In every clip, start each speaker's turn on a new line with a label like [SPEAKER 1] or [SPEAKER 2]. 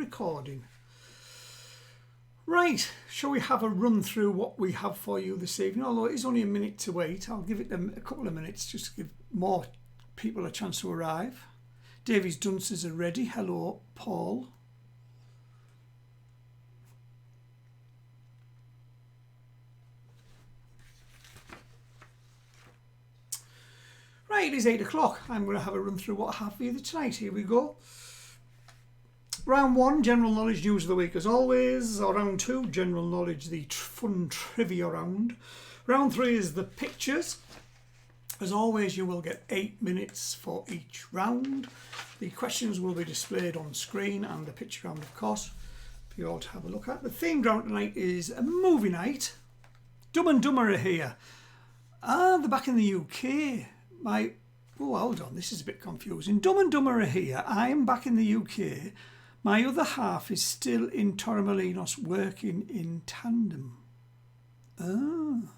[SPEAKER 1] recording. Right, shall we have a run through what we have for you this evening? Although it is only a minute to wait, I'll give it them a couple of minutes just to give more people a chance to arrive. Davy's dunces are ready. Hello, Paul. Right, it is 8 o'clock. I'm going to have a run through what I have for you tonight. Here we go. Round 1, general knowledge news of the week as always. Or round 2, general knowledge, the fun trivia round. Round 3 is the pictures. As always, you will get 8 minutes for each round. The questions will be displayed on screen and the picture round, of course, for you all to have a look at. The theme round tonight is a movie night. Dumb and Dumber are here. Ah, they're back in the UK. Hold on, this is a bit confusing. Dumb and Dumber are here. I am back in the UK. My other half is still in Torremolinos working in tandem. Ah.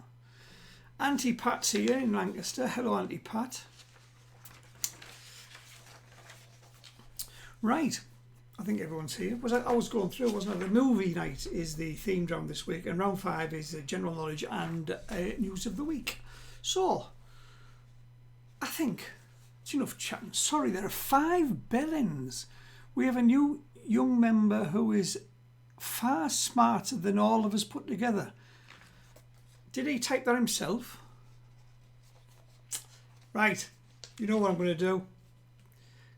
[SPEAKER 1] Auntie Pat's here in Lancaster. Hello, Auntie Pat. Right, I think everyone's here. I was going through, wasn't I? The movie night is the themed round this week, and round 5 is general knowledge and news of the week. So, I think it's enough chatting. Sorry, there are 5 bellends. We have a new young member who is far smarter than all of us put together. Did he type that himself? Right, you know what I'm going to do.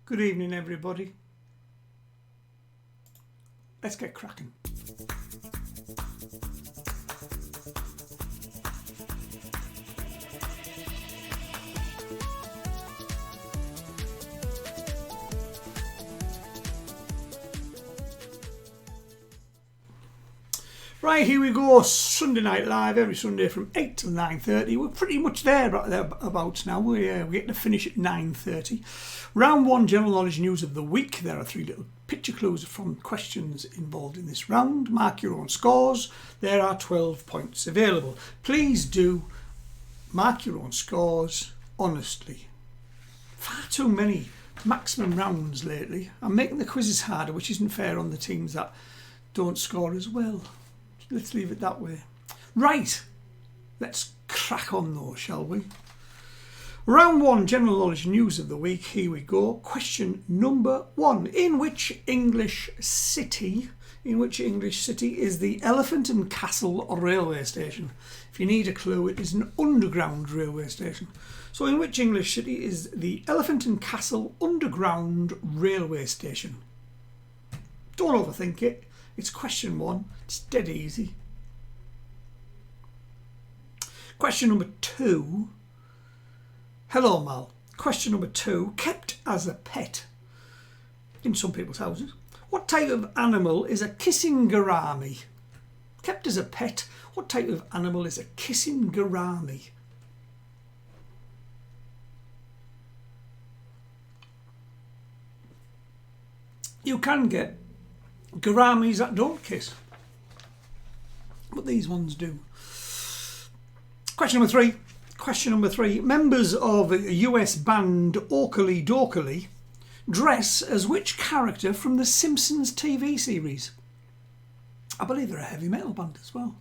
[SPEAKER 1] Good evening, everybody. Let's get cracking. Right, here we go. Sunday Night Live, every Sunday from 8 till 9:30. We're pretty much thereabouts now. We're getting to finish at 9:30. Round 1, general knowledge news of the week. There are 3 little picture clues from questions involved in this round. Mark your own scores. There are 12 points available. Please do mark your own scores honestly. Far too many maximum rounds lately. I'm making the quizzes harder, which isn't fair on the teams that don't score as well. Let's leave it that way. Right, let's crack on though, shall we? Round 1, general knowledge news of the week. Here we go. Question number 1. In which English city is the Elephant and Castle railway station? If you need a clue, it is an underground railway station. So in which English city is the Elephant and Castle underground railway station? Don't overthink it. It's question 1. It's dead easy. Question number 2. Hello, Mal. Question number 2. Kept as a pet in some people's houses. What type of animal is a kissing gourami? Kept as a pet. What type of animal is a kissing gourami? You can get gouramis that don't kiss, but these ones do. Question number 3. Members of US band Oakley Dokley dress as which character from the Simpsons TV series? I believe they're a heavy metal band as well.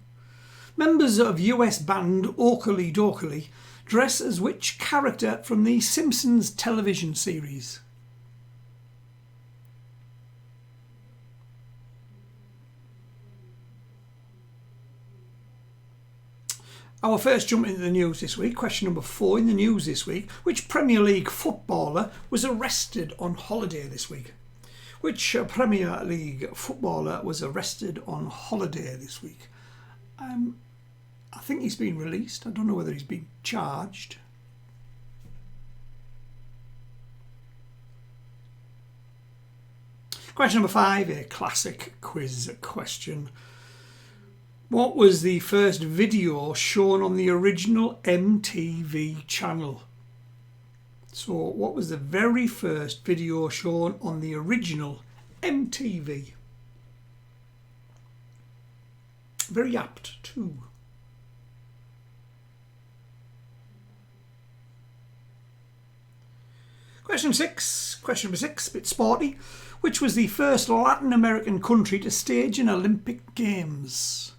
[SPEAKER 1] Members of US band Oakley Dokley dress as which character from the Simpsons television series? Our first jump into the news this week, question number 4 in the news this week. Which Premier League footballer was arrested on holiday this week? Which Premier League footballer was arrested on holiday this week? I think he's been released. I don't know whether he's been charged. Question number 5, a classic quiz question. What was the first video shown on the original MTV channel? So, what was the very first video shown on the original MTV? Very apt too. Question number 6, a bit sporty. Which was the first Latin American country to stage an Olympic Games?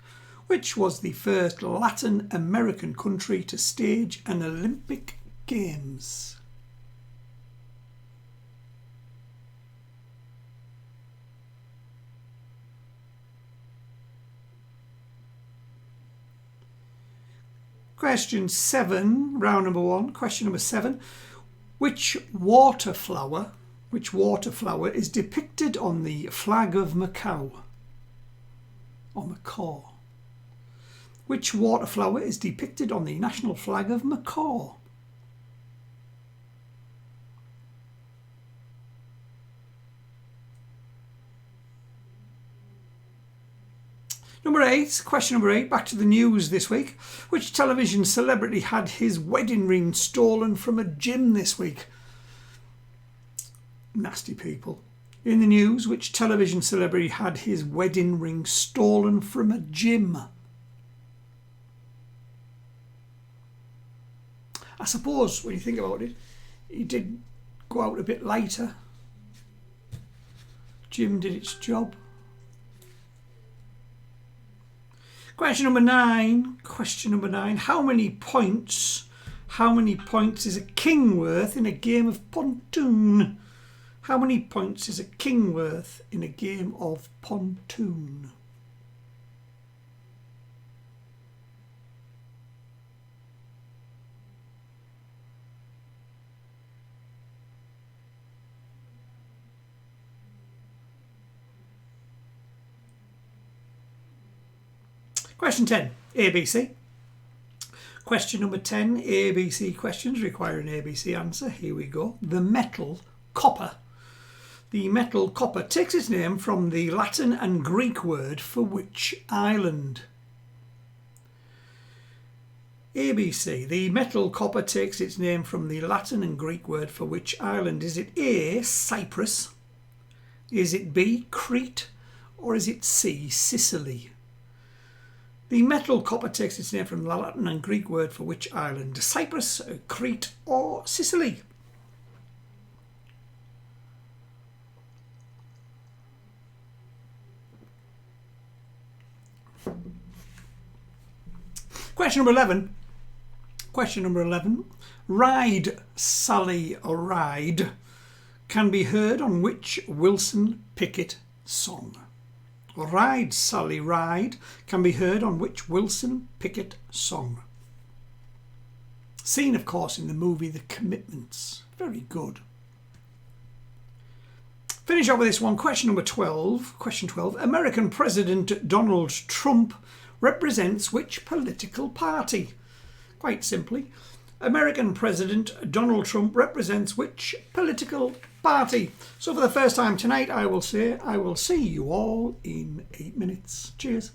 [SPEAKER 1] Which was the first Latin American country to stage an Olympic Games? Question 7, round number 1. Question number 7. Which water flower is depicted on the flag of Macau? Or Macaw? Which water flower is depicted on the national flag of Macaw? Number 8, question number 8, back to the news this week. Which television celebrity had his wedding ring stolen from a gym this week? Nasty people. In the news, which television celebrity had his wedding ring stolen from a gym? I suppose when you think about it, he did go out a bit later. Gym did its job. Question number 9. Question number 9. How many points is a king worth in a game of pontoon? How many points is a king worth in a game of pontoon? Question 10, ABC. Question number 10, ABC questions require an ABC answer. Here we go. The metal copper. The metal copper takes its name from the Latin and Greek word for which island? ABC. The metal copper takes its name from the Latin and Greek word for which island? Is it A, Cyprus? Is it B, Crete? Or is it C, Sicily? The metal copper takes its name from the Latin and Greek word for which island? Cyprus, Crete or Sicily? Question number 11. Question number 11. Ride, Sally, Ride can be heard on which Wilson Pickett song? Ride, Sally, Ride can be heard on which Wilson Pickett song? Seen, of course, in the movie The Commitments. Very good. Finish off with this one. Question number 12. Question 12. American President Donald Trump represents which political party? Quite simply, American President Donald Trump represents which political party? So for the first time tonight, I will say I will see you all in 8 minutes. Cheers.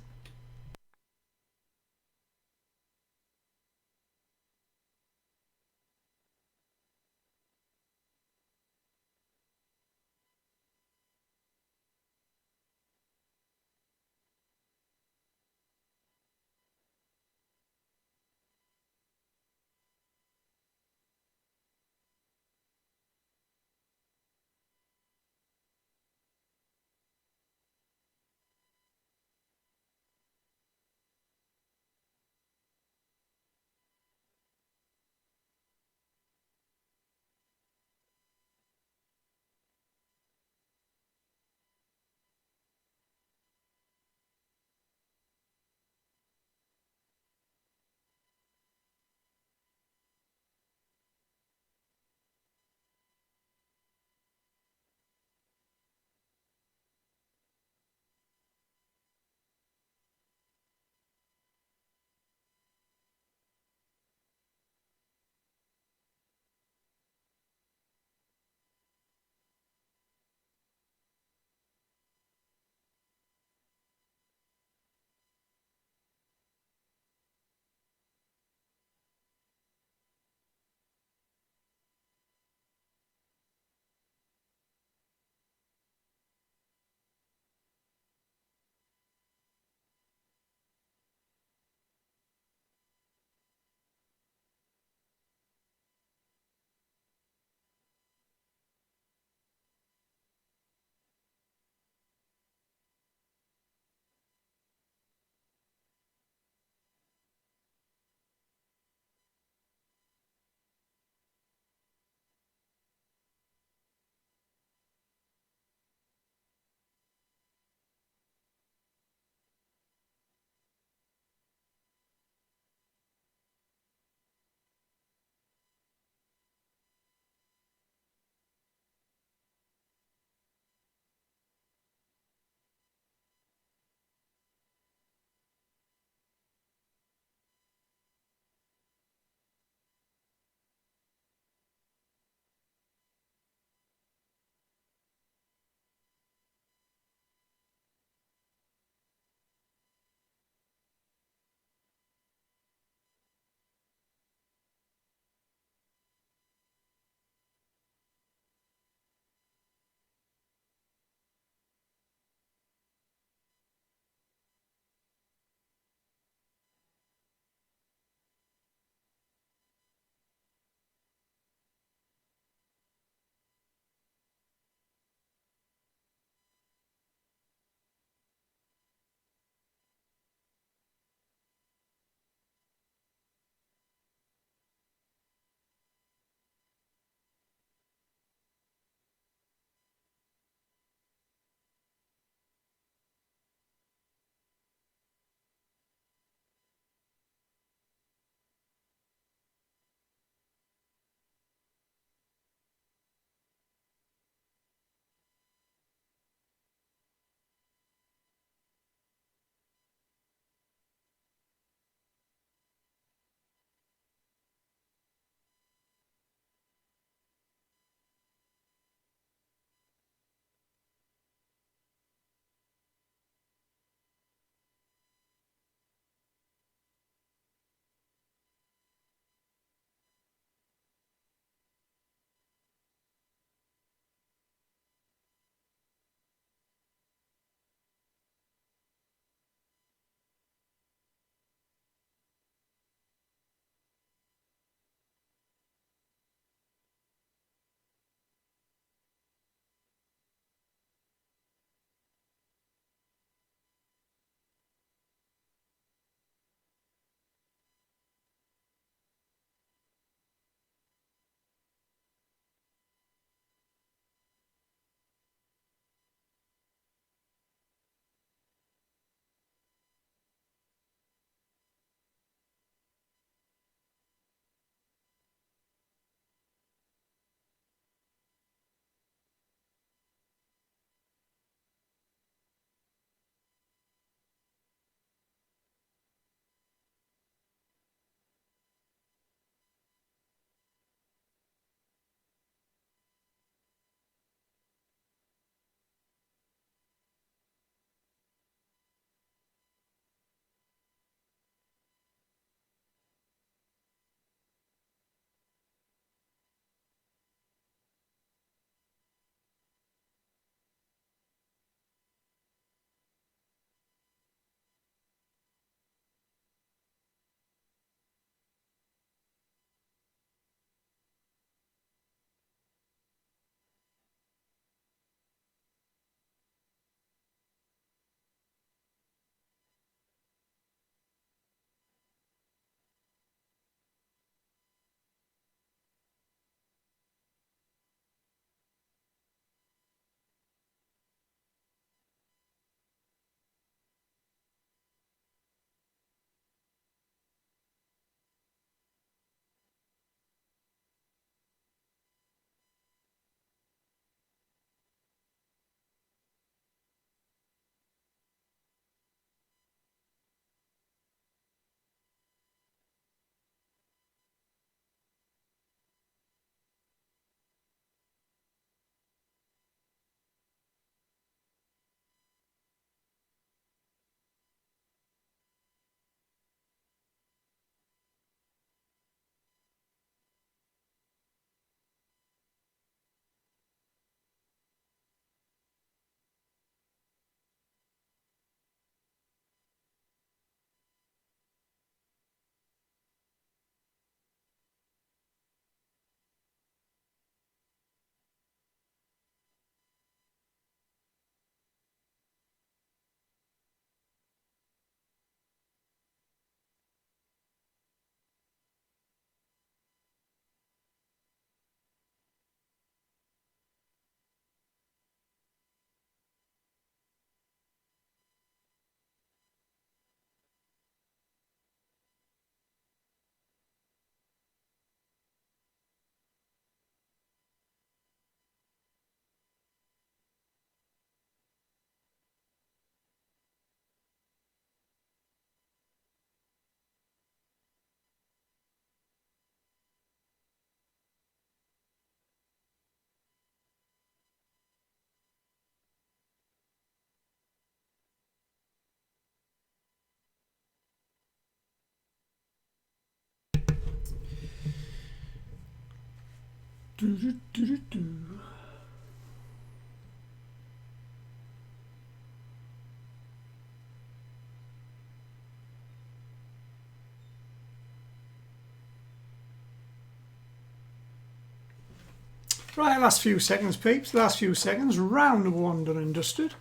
[SPEAKER 1] Right, last few seconds, peeps. Last few seconds. Round number 1 done and dusted.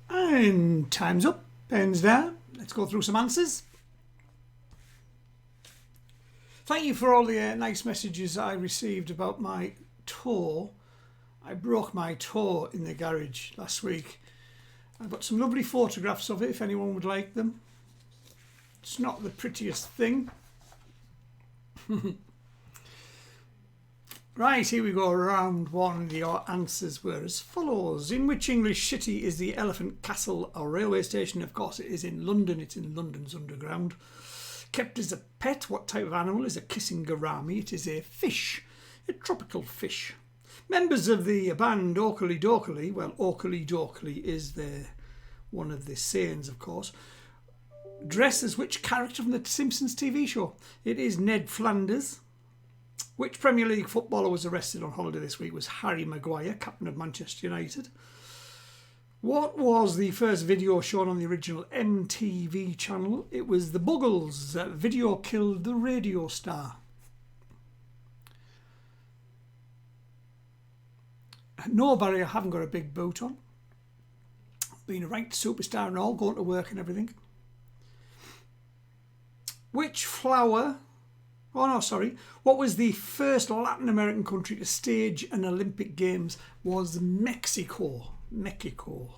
[SPEAKER 1] And time's up. Pens down. Let's go through some answers. Thank you for all the nice messages I received about my toe. I broke my toe in the garage last week. I've got some lovely photographs of it if anyone would like them. It's not the prettiest thing. Right, here we go, round 1. The answers were as follows. In which English city is the Elephant Castle a railway station? Of course, it is in London. It's in London's underground. Kept as a pet, what type of animal is a kissing gourami? It is a fish, a tropical fish. Members of the band Oakley Dokley, well, Oakley Dokley is one of the sayings, of course. Dress as which character from the Simpsons TV show? It is Ned Flanders. Which Premier League footballer was arrested on holiday this week? Was Harry Maguire, captain of Manchester United. What was the first video shown on the original MTV channel? It was The Buggles. Video killed the radio star. No, Barry, I haven't got a big boot on. Being a ranked superstar and all, going to work and everything. Which flower... Oh no, sorry. What was the first Latin American country to stage an Olympic Games? Was Mexico. Mexico.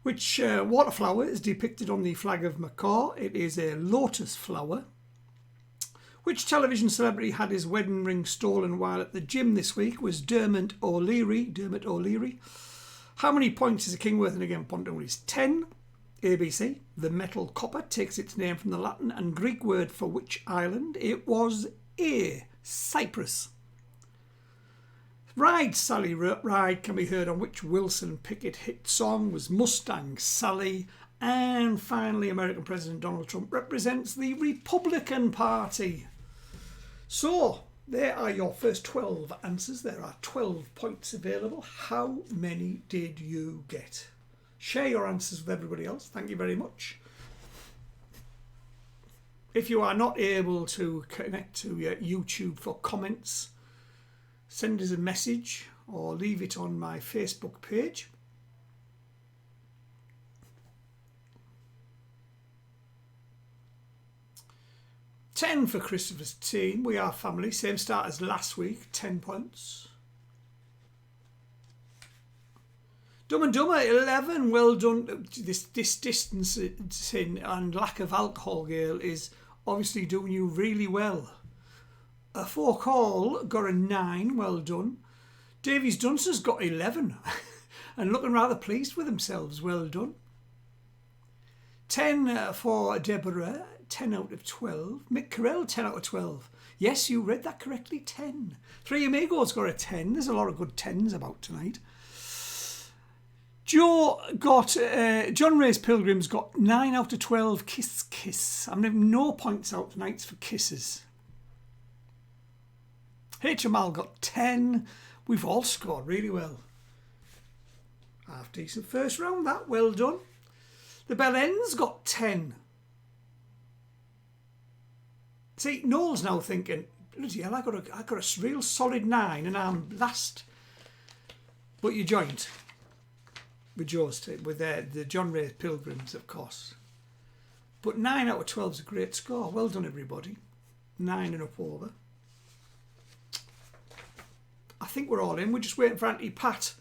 [SPEAKER 1] Which water flower is depicted on the flag of Macau? It is a lotus flower. Which television celebrity had his wedding ring stolen while at the gym this week? Was Dermot O'Leary. Dermot O'Leary. How many points is a king worth in a game? Pontoon is 10. ABC. The metal copper takes its name from the Latin and Greek word for which island? It was A. Cyprus. Ride Sally Ride can be heard on which Wilson Pickett hit song? Was Mustang Sally. And finally, American President Donald Trump represents the Republican Party. So, there are your first 12 answers. There are 12 points available. How many did you get? Share your answers with everybody else. Thank you very much. If you are not able to connect to YouTube for comments, send us a message or leave it on my Facebook page. $10 for Christopher's team. We are family. Same start as last week. 10 points. Dumb and Dumber, 11. Well done. This distancing and lack of alcohol, girl, is obviously doing you really well. A 4 call got a 9. Well done. Davies Dunster's got 11 and looking rather pleased with themselves. Well done. 10 for Deborah. 10 out of 12. Mick Carell, 10 out of 12. Yes, you read that correctly. 10. Three Amigos got a 10. There's a lot of good 10s about tonight. Joe got, John Ray's Pilgrims got 9 out of 12. Kiss, kiss. I'm leaving no points out tonight for kisses. HML got 10. We've all scored really well. Half decent first round, that. Well done. The Bellends got 10. See, Noel's now thinking, bloody hell, I got a real solid 9 and I'm last. But you joined with Joe's team, with the John Ray Pilgrims, of course. But 9 out of 12 is a great score. Well done, everybody. 9 and up over. I think we're all in. We're just waiting for Auntie Pat.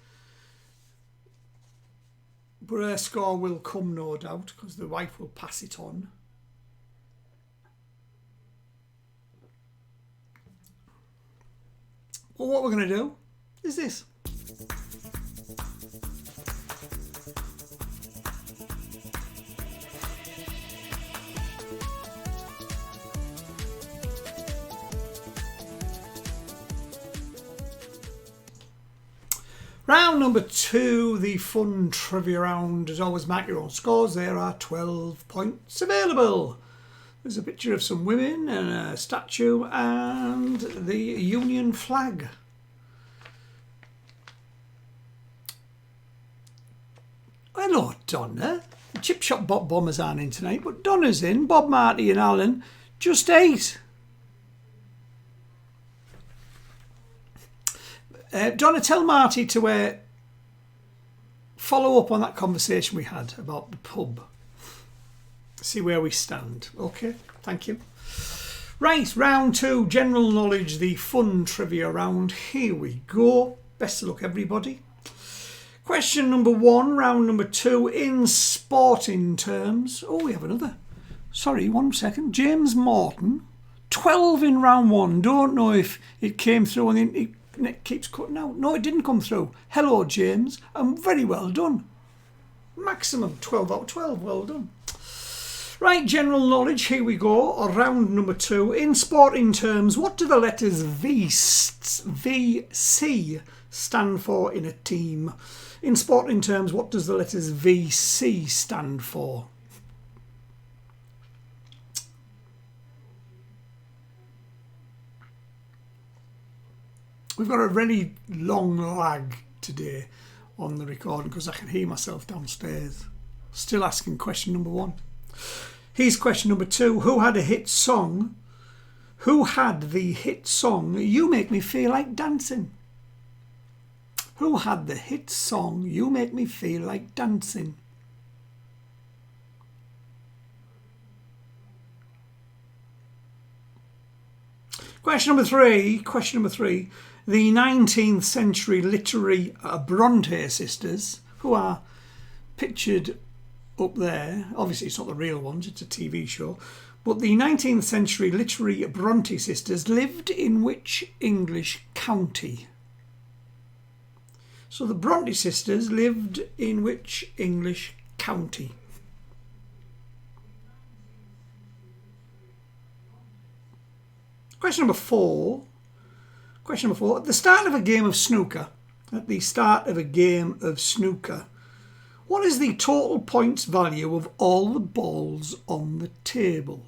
[SPEAKER 1] But her score will come, no doubt, because the wife will pass it on. Well, what we're going to do is this. Round number 2, the fun trivia round. As always, mark your own scores. There are 12 points available. There's a picture of some women and a statue and the Union flag. Hello, Donna. The Chip Shop Bombers aren't in tonight, but Donna's in. Bob, Marty and Alan just ate. Donna, tell Marty to follow up on that conversation we had about the pub. See where we stand. Okay, thank you. Right, round 2, general knowledge, the fun trivia round. Here we go. Best of luck, everybody. Question number 1, round number 2, in sporting terms. Oh, we have another. Sorry, 1 second. James Morton, 12 in round 1. Don't know if it came through and it keeps cutting out. No, it didn't come through. Hello, James. Very well done. Maximum 12 out of 12. Well done. Right, general knowledge. Here we go. Round number 2. In sporting terms, what do the letters VC stand for in a team? In sporting terms, what does the letters VC stand for? We've got a really long lag today on the recording because I can hear myself downstairs. Still asking question number 1. Here's question number 2. Who had a hit song? Who had the hit song, You Make Me Feel Like Dancing? Who had the hit song, You Make Me Feel Like Dancing? Question number 3. The 19th century literary Bronte sisters, who are pictured up there. Obviously, it's not the real ones, it's a TV show. But the 19th century literary Bronte sisters lived in which English county? So the Bronte sisters lived in which English county? Question number 4. At the start of a game of snooker, what is the total points value of all the balls on the table?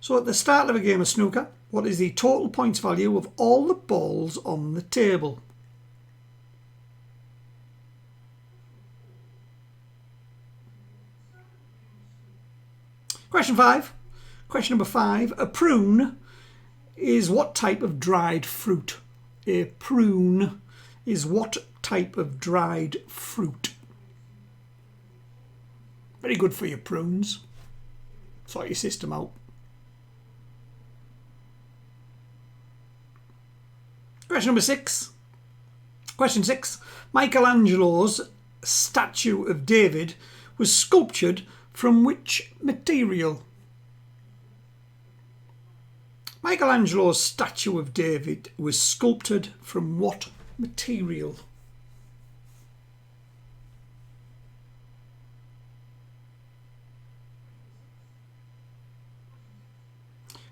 [SPEAKER 1] So at the start of a game of snooker, what is the total points value of all the balls on the table? Question number 5. A prune is what type of dried fruit? A prune is what type of dried fruit? Very good for your prunes. Sort your system out. Question 6. Michelangelo's statue of David was sculptured from which material? Michelangelo's statue of David was sculpted from what material?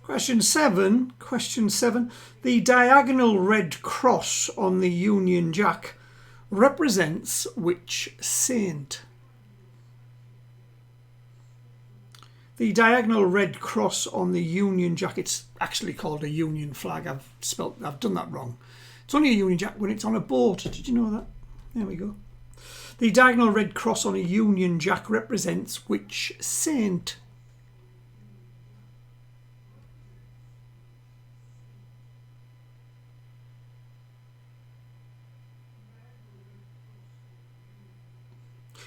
[SPEAKER 1] Question 7. The diagonal red cross on the Union Jack represents which saint? The diagonal red cross on the Union Jack, it's actually called a Union flag. I've done that wrong. It's only a Union Jack when it's on a boat. Did you know that? There we go. The diagonal red cross on a Union Jack represents which saint?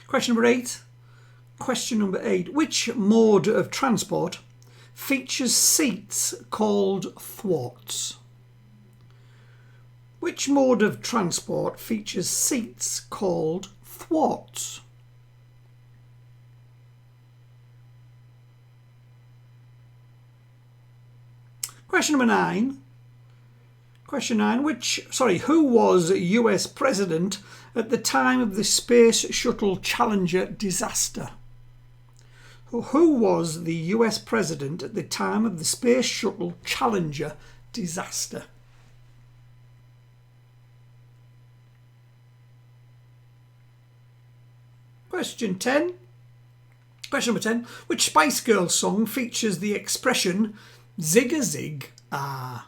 [SPEAKER 1] Question number 8. Which mode of transport features seats called thwarts? Which mode of transport features seats called thwarts? Question number 9. Who was US President at the time of the Space Shuttle Challenger disaster? Who was the US President at the time of the Space Shuttle Challenger disaster? Question Question number 10. Which Spice Girls song features the expression zig a zig ah?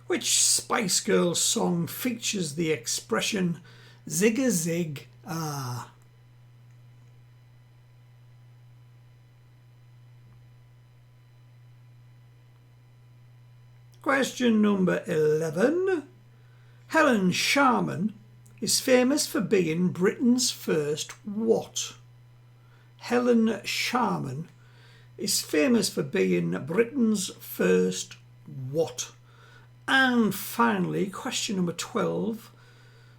[SPEAKER 1] Which Spice Girls song features the expression zig a zig ah? Question number 11. Helen Sharman is famous for being Britain's first what? Helen Sharman is famous for being Britain's first what? And finally, question number 12,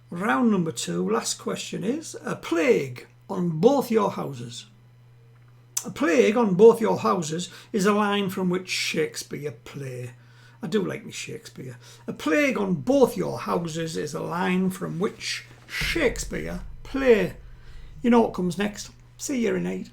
[SPEAKER 1] round number 2, last question is, a plague on both your houses. A plague on both your houses is a line from which Shakespeare play? I do like me Shakespeare. A plague on both your houses is a line from which Shakespeare play? You know what comes next. See you in 8.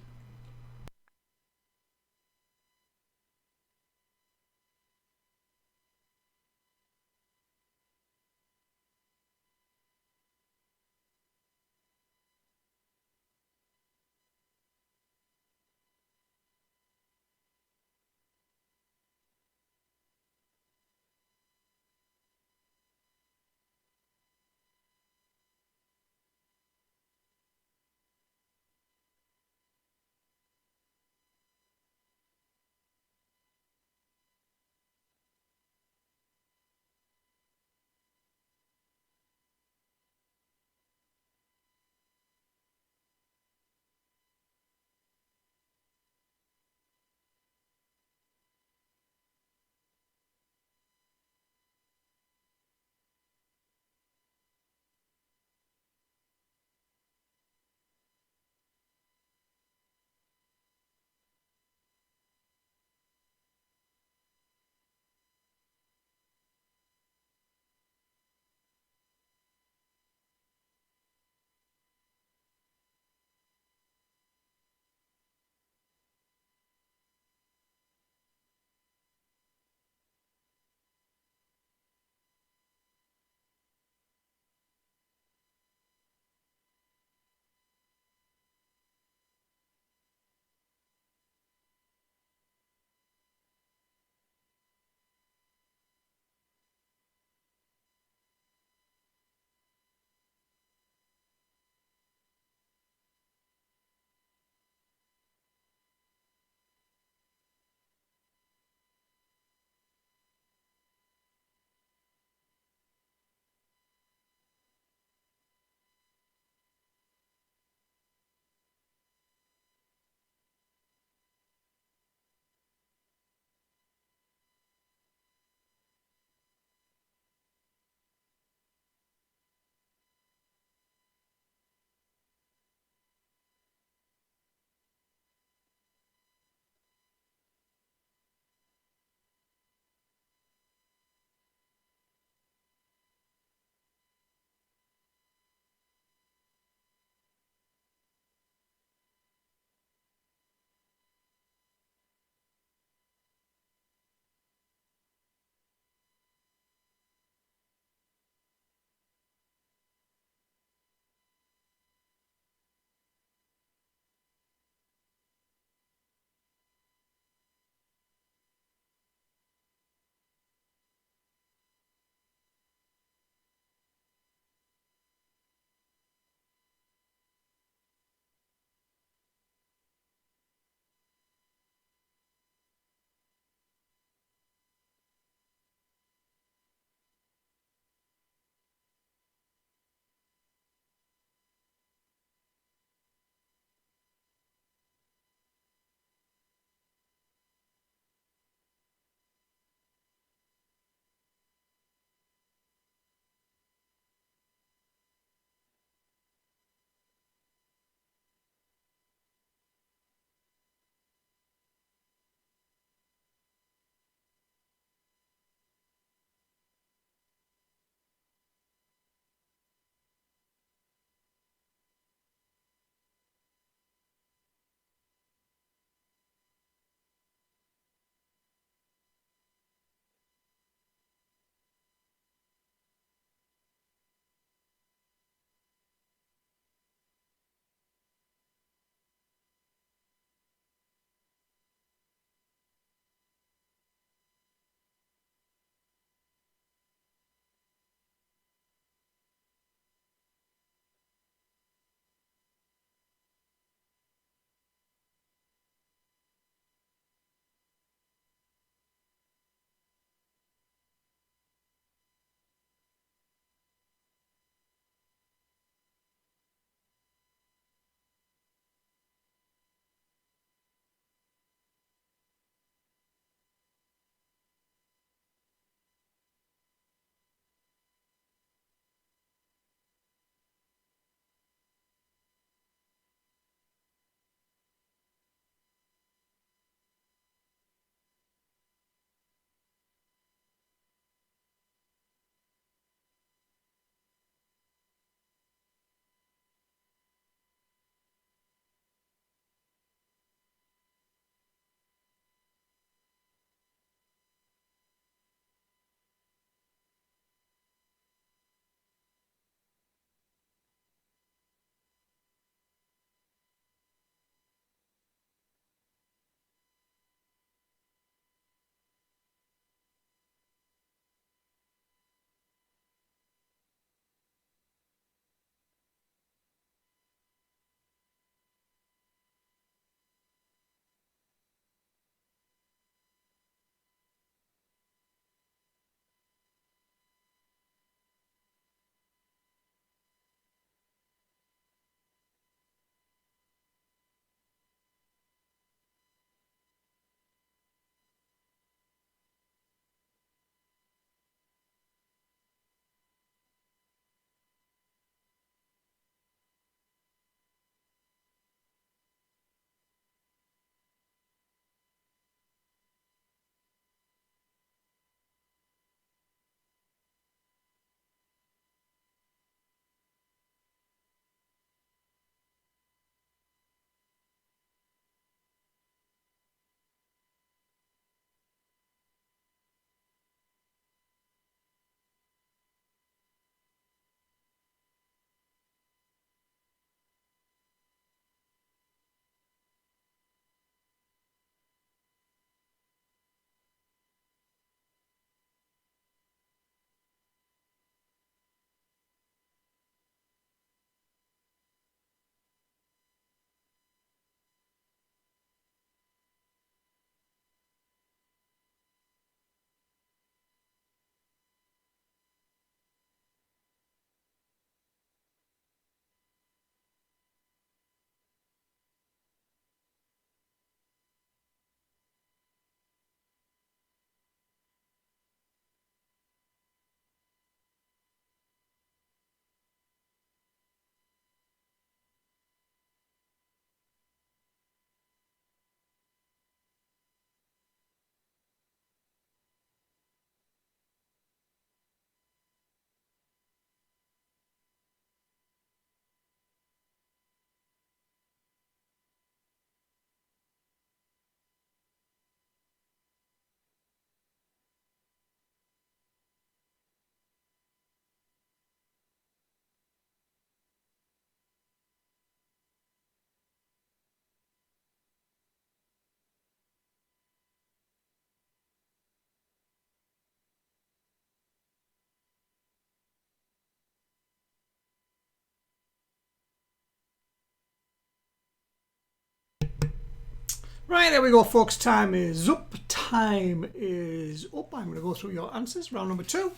[SPEAKER 1] Right, there we go, folks. Time is up. Time is up. I'm going to go through your answers. Round number 2.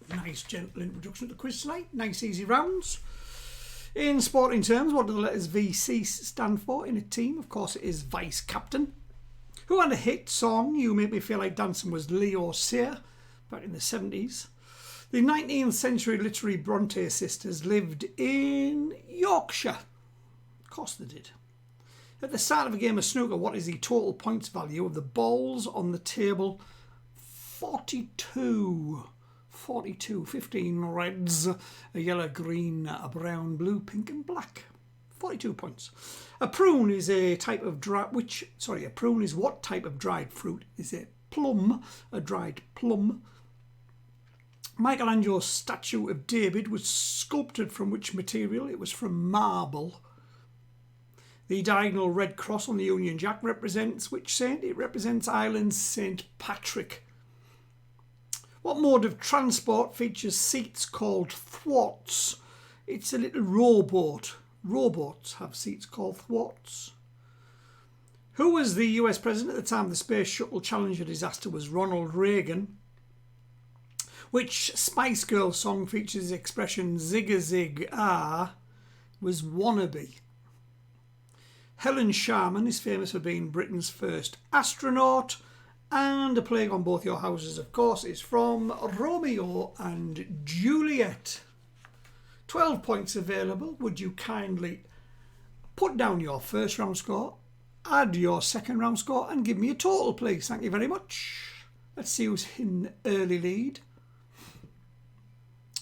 [SPEAKER 1] Nice, gentle introduction to the quiz tonight. Nice, easy rounds. In sporting terms, what do the letters VC stand for in a team? Of course, it is vice captain. Who had a hit song, You Make Me Feel Like Dancing, was Leo Sayer back in the 70s. The 19th century literary Bronte sisters lived in Yorkshire. Of course they did. At the start of a game of snooker, what is the total points value of the balls on the table? 42. 42. 15 reds, a yellow, green, a brown, blue, pink and black. 42 points. A prune is a type of a prune is what type of dried fruit? Is it plum, a dried plum? Michelangelo's statue of David was sculpted from which material? It was from marble. The diagonal red cross on the Union Jack represents which saint? It represents Ireland's St. Patrick. What mode of transport features seats called thwarts? It's a little rowboat. Rowboats have seats called thwarts. Who was the US president at the time of the Space Shuttle Challenger disaster? Was Ronald Reagan. Which Spice Girls song features the expression zig a zig ah? Was Wannabe. Helen Sharman is famous for being Britain's first astronaut. And A Plague on Both Your Houses, of course, is from Romeo and Juliet. 12 points available. Would you kindly put down your first round score, add your second round score and give me a total, please? Thank you very much. Let's see who's in early lead.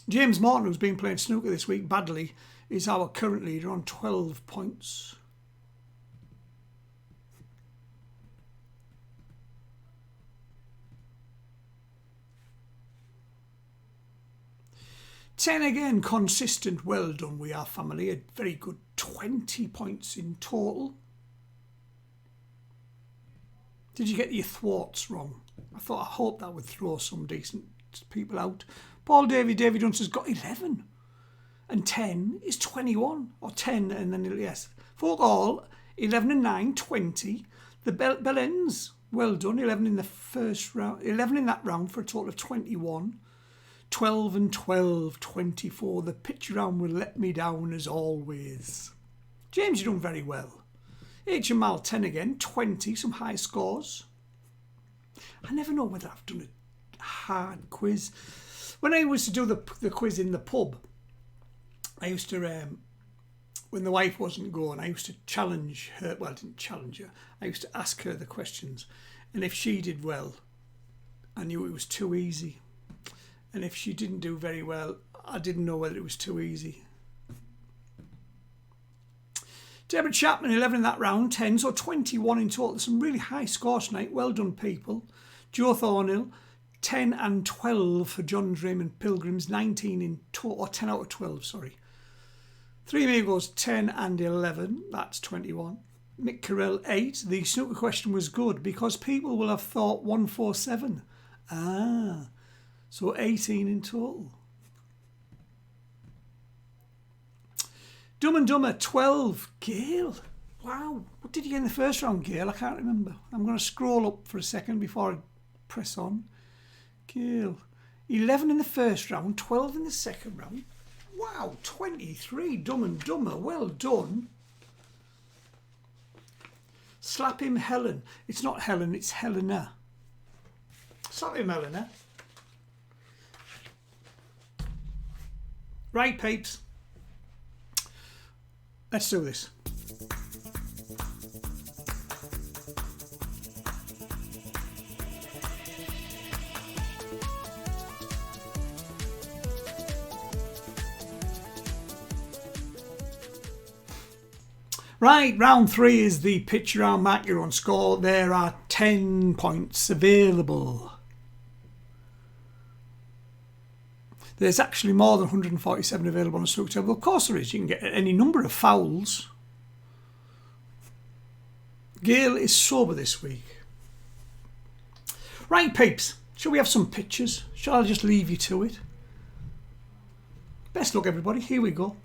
[SPEAKER 1] James Morton, who's been playing snooker this week badly, is our current leader on 12 points. Ten again, consistent, well done, we are family. A very good 20 points in total. Did you get your thwarts wrong? I hope that would throw some decent people out. Paul David Hunson's got 11. And 10 is 21. Or 10 and then, yes. Folk all, 11 and 9, 20. The Bellends, well done, 11 in the first round. 11 in that round for a total of 21. 12 and 12, 24. The pitch round will let me down as always. James, you've done very well. HML 10 again, 20, some high scores. I never know whether I've done a hard quiz. When I used to do the quiz in the pub, I used to, when the wife wasn't going, I used to challenge her. Well, I didn't challenge her. I used to ask her the questions. And if she did well, I knew it was too easy. And if she didn't do very well, I didn't know whether it was too easy. Deborah Chapman, 11 in that round, 10, so 21 in total. Some really high scores tonight. Well done, people. Joe Thornhill, 10 and 12 for John's Raymond Pilgrims, 19 in total, or 10 out of 12, sorry. Three Amigos, 10 and 11, that's 21. Mick Carell, 8. The snooker question was good because people will have thought 147. Ah. So 18 in total. Dumb and Dumber, 12. Gail. Wow. What did you get in the first round, Gail? I can't remember. I'm going to scroll up for a second before I press on. Gail. 11 in the first round, 12 in the second round. Wow. 23. Dumb and Dumber. Well done. Slap him, Helen. It's not Helen, it's Helena. Slap him, Helena. Right, peeps. Let's do this. Right, round 3 is the pitch round. Mark your own score. There are 10 points available. There's actually more than 147 available on the snooker table. Of course there is. You can get any number of fouls. Gail is sober this week. Right, peeps. Shall we have some pictures? Shall I just leave you to it? Best luck, everybody. Here we go.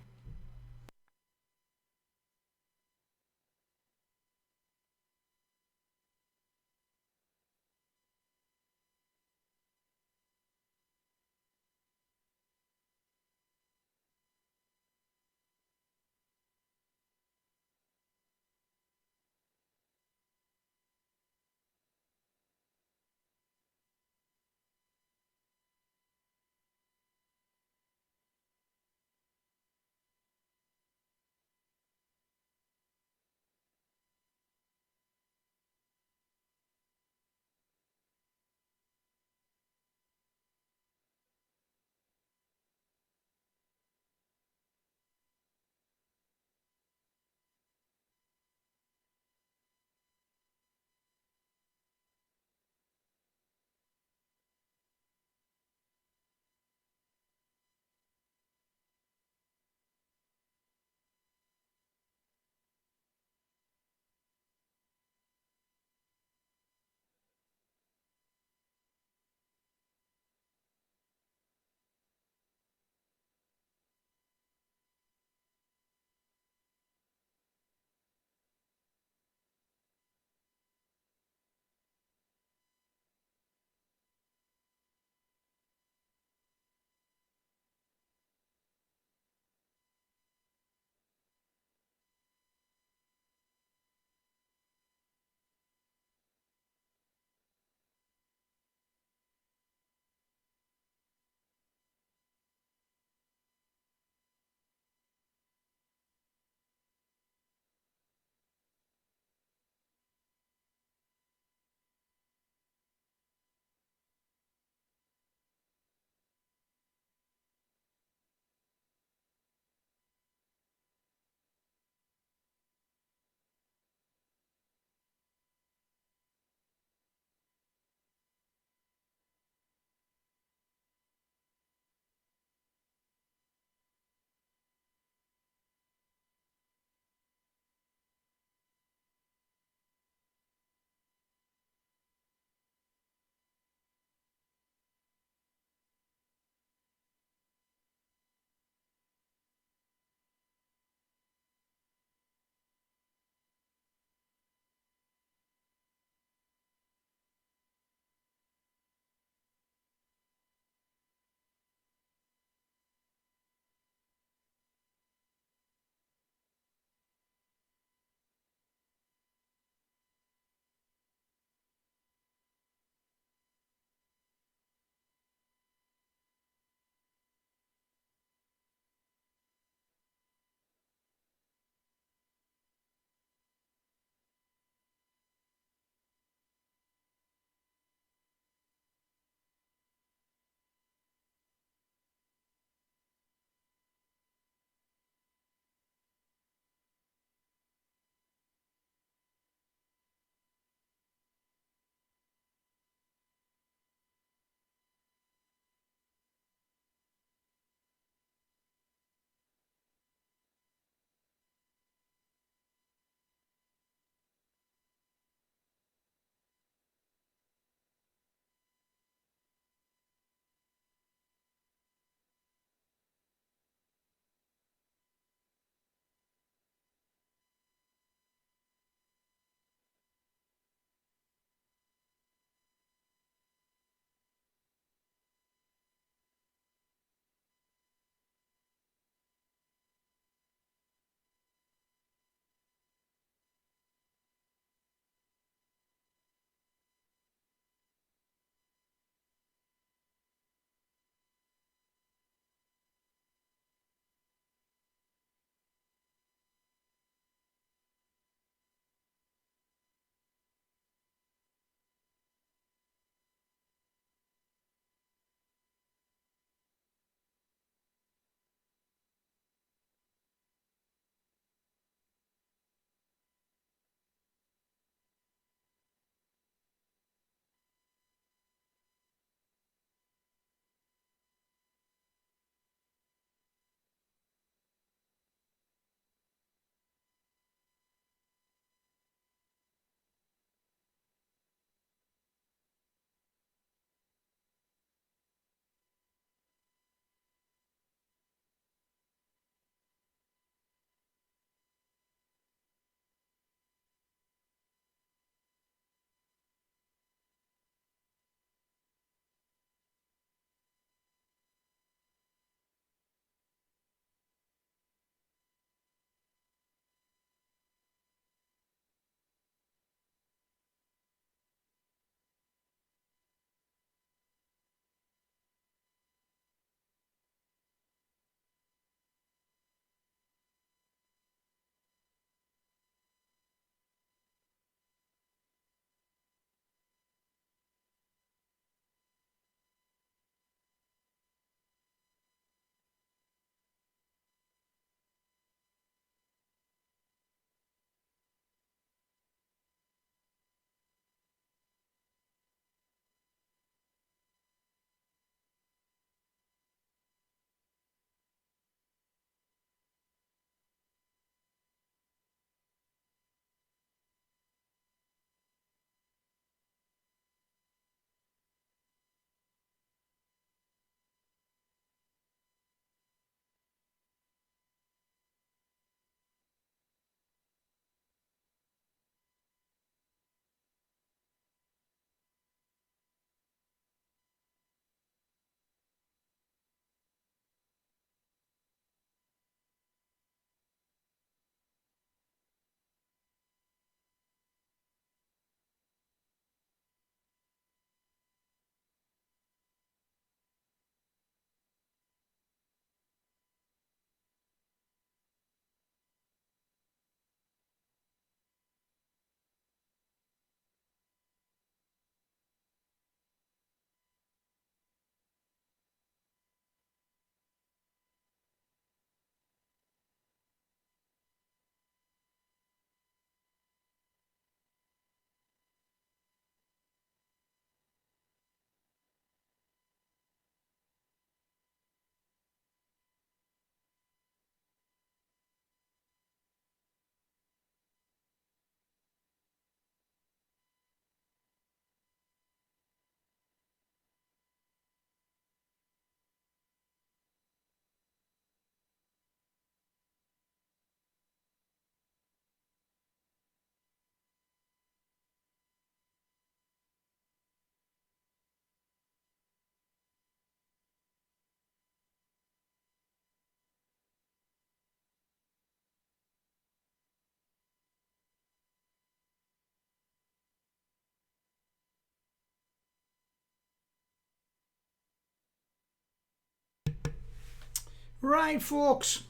[SPEAKER 1] Right, folks,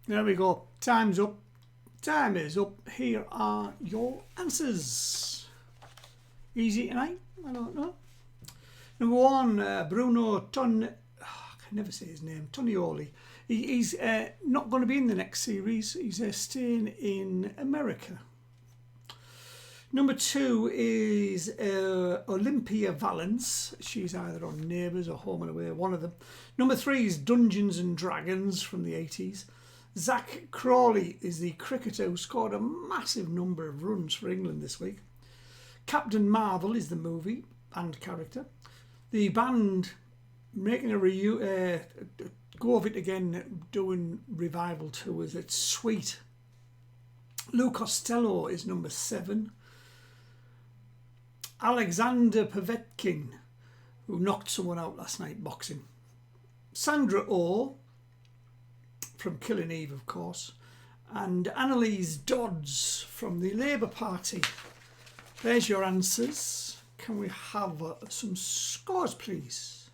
[SPEAKER 1] there we go. Time's up. Time is up. Here are your answers. Easy tonight? I don't know. Number one, Bruno I can never say his name. Tonioli. He's not going to be in the next series. He's staying in America. Number two is Olympia Valance. She's either on Neighbours or Home and Away, one of them. Number three is Dungeons and Dragons from the 80s. Zach Crawley is the cricketer who scored a massive number of runs for England this week. Captain Marvel is the movie and character. The band making a go of it again, doing revival tours. It's Sweet. Lou Costello is number 7. Alexander Povetkin, who knocked someone out last night boxing. Sandra Oh, from Killing Eve, of course. And Annalise Dodds from the Labour Party. There's your answers. Can we have some scores, please?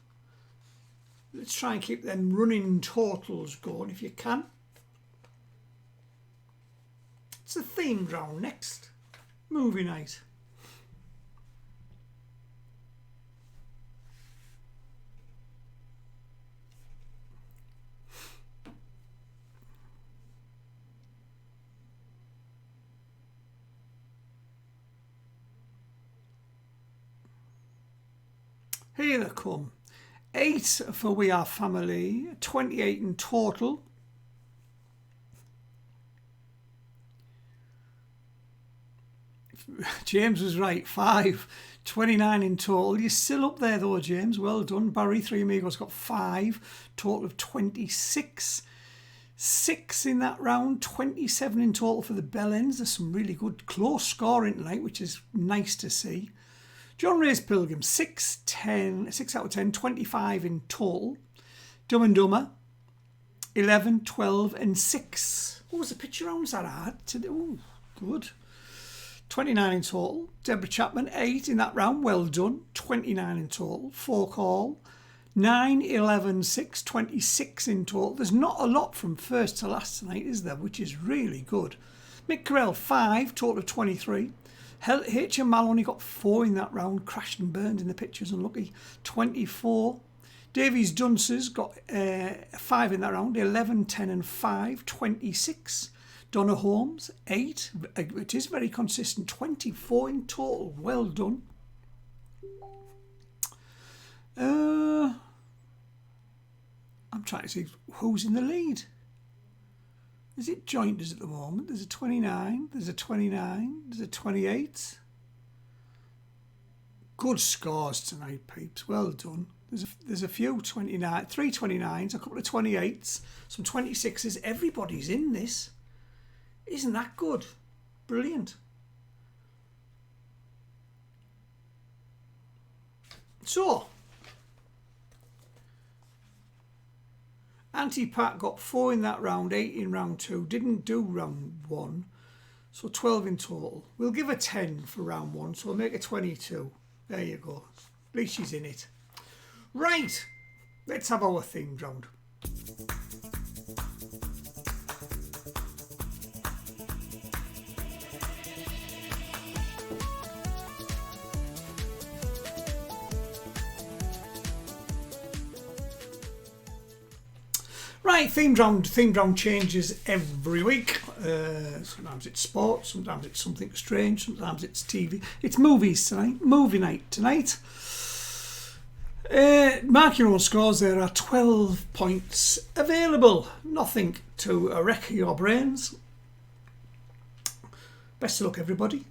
[SPEAKER 1] Let's try and keep them running totals going if you can. It's the themed round next. Movie night. Here they come. 8 for We Are Family, 28 in total. James was right, 5, 29 in total. You're still up there though, James. Well done. Barry, Three Amigos got 5, total of 26. 6 in that round, 27 in total for the Bellends. There's some really good close scoring tonight, which is nice to see. John Ray's Pilgrim, 6 out of 10, 25 in total. Dumb and Dumber, 11, 12 and 6. What was the picture rounds that I had? Oh, good. 29 in total. Deborah Chapman, 8 in that round. Well done. 29 in total. Folk Hall, 9, 11, 6, 26 in total. There's not a lot from first to last tonight, is there? Which is really good. Mick Carell, 5, total of 23. H.M. Maloney got 4 in that round, crashed and burned in the pictures, unlucky. 24. Davies Dunces got 5 in that round, 11, 10 and 5, 26. Donna Holmes, 8. It is very consistent, 24 in total. Well done. I'm trying to see who's in the lead. Is it jointers at the moment? There's a 29, there's a 29, there's a 28. Good scores tonight, peeps. Well done. There's a few 29, 3 29s, a couple of 28s, some 26s. Everybody's in this. Isn't that good? Brilliant. So, Anti-Pat got 4 in that round, 8 in round 2. Didn't do round 1, so 12 in total. We'll give her 10 for round 1, so we'll make it 22. There you go. At least she's in it. Right, let's have our themed round. Right, themed round changes every week. Sometimes it's sports, sometimes it's something strange, sometimes it's TV. It's movies tonight, movie night tonight. Mark your own scores. There are 12 points available. Nothing to wreck your brains. Best of luck, everybody.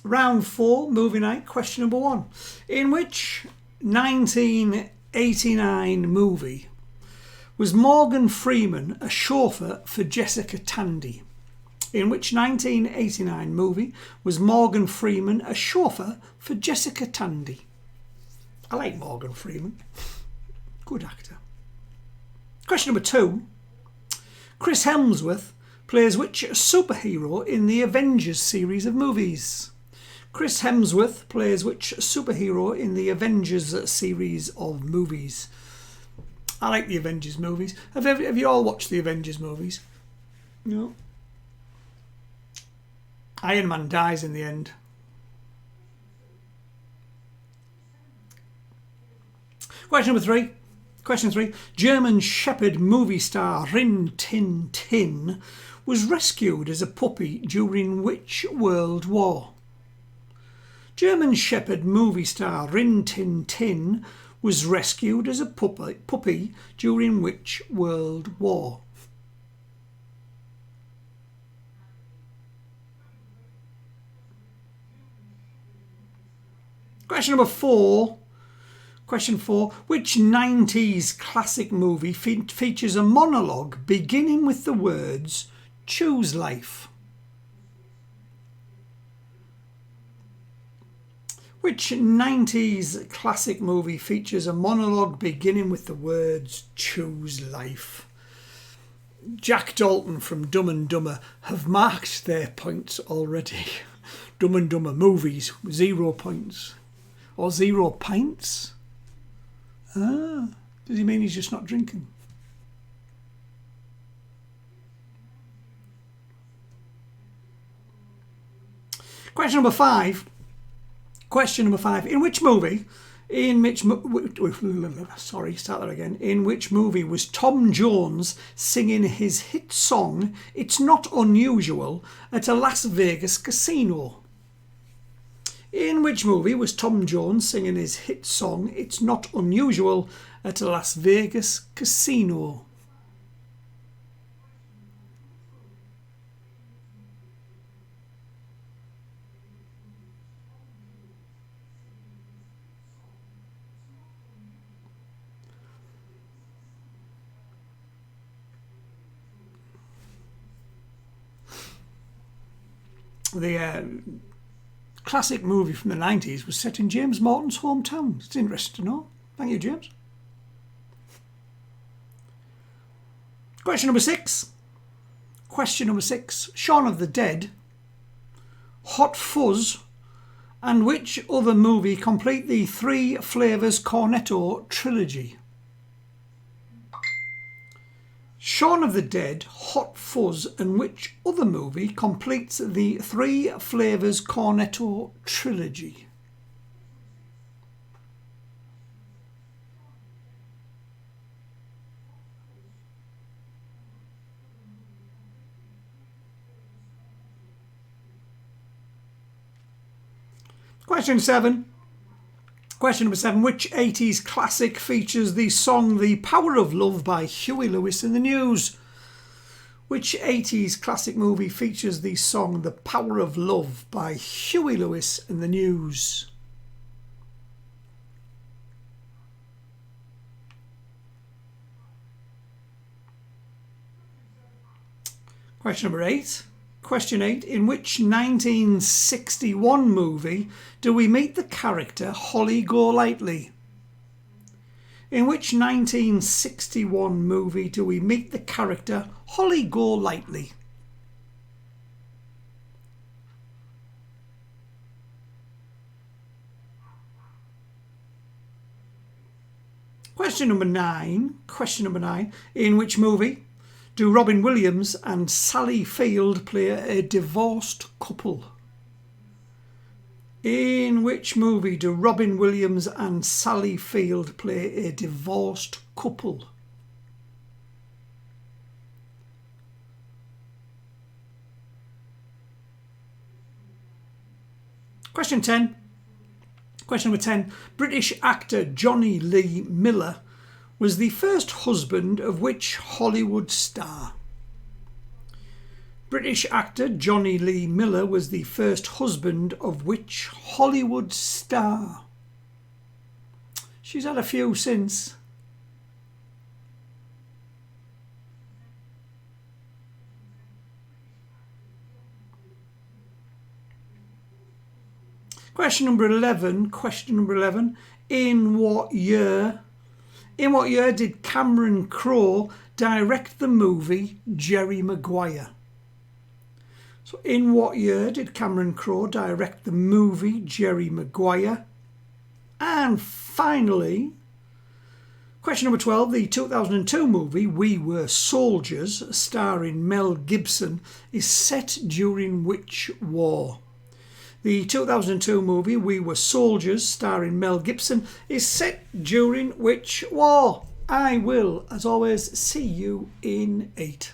[SPEAKER 1] Round 4, movie night, question number 1. In which 1989 movie was Morgan Freeman a chauffeur for Jessica Tandy? In which 1989 movie was Morgan Freeman a chauffeur for Jessica Tandy? I like Morgan Freeman. Good actor. Question number 2. Chris Helmsworth plays which superhero in the Avengers series of movies? Chris Hemsworth plays which superhero in the Avengers series of movies? I like the Avengers movies. Have you all watched the Avengers movies? No. Iron Man dies in the end. Question number 3. Question 3. German Shepherd movie star Rin Tin Tin was rescued as a puppy during which World War? German Shepherd movie star Rin Tin Tin was rescued as a puppy during which World War? Question number 4. Question 4. Which 90s classic movie features a monologue beginning with the words "Choose life"? Which 90s classic movie features a monologue beginning with the words "Choose life"? Jack Dalton from Dumb and Dumber have marked their points already. Dumb and Dumber movies, 0 points. Or 0 pints? Ah, does he mean he's just not drinking? Question number 5. Question number 5. In which movie was Tom Jones singing his hit song "It's Not Unusual" at a Las Vegas casino? In which movie was Tom Jones singing his hit song "It's Not Unusual" at a Las Vegas casino? The classic movie from the 90s was set in James Morton's hometown. It's interesting to know. Thank you, James. Question number 6. Question number 6. Shaun of the Dead, Hot Fuzz, and which other movie complete the Three Flavors Cornetto trilogy? Shaun of the Dead, Hot Fuzz, and which other movie completes the Three Flavors Cornetto trilogy? Question 7. Question number 7. Which 80s classic features the song "The Power of Love" by Huey Lewis and the News? Which 80s classic movie features the song "The Power of Love" by Huey Lewis and the News? Question number 8. Question 8. In which 1961 movie do we meet the character Holly Golightly? In which 1961 movie do we meet the character Holly Golightly? Question number 9. Question number 9. In which movie do Robin Williams and Sally Field play a divorced couple? In which movie do Robin Williams and Sally Field play a divorced couple? Question 10. Question number 10. British actor Johnny Lee Miller was the first husband of which Hollywood star? British actor Johnny Lee Miller was the first husband of which Hollywood star? She's had a few since. Question number 11. Question number 11. In what year did Cameron Crowe direct the movie Jerry Maguire? So in what year did Cameron Crowe direct the movie Jerry Maguire? And finally, Question number 12. The 2002 movie We Were Soldiers, starring Mel Gibson, is set during which war? The 2002 movie We Were Soldiers, starring Mel Gibson, is set during which war? I will, as always, see you in 8.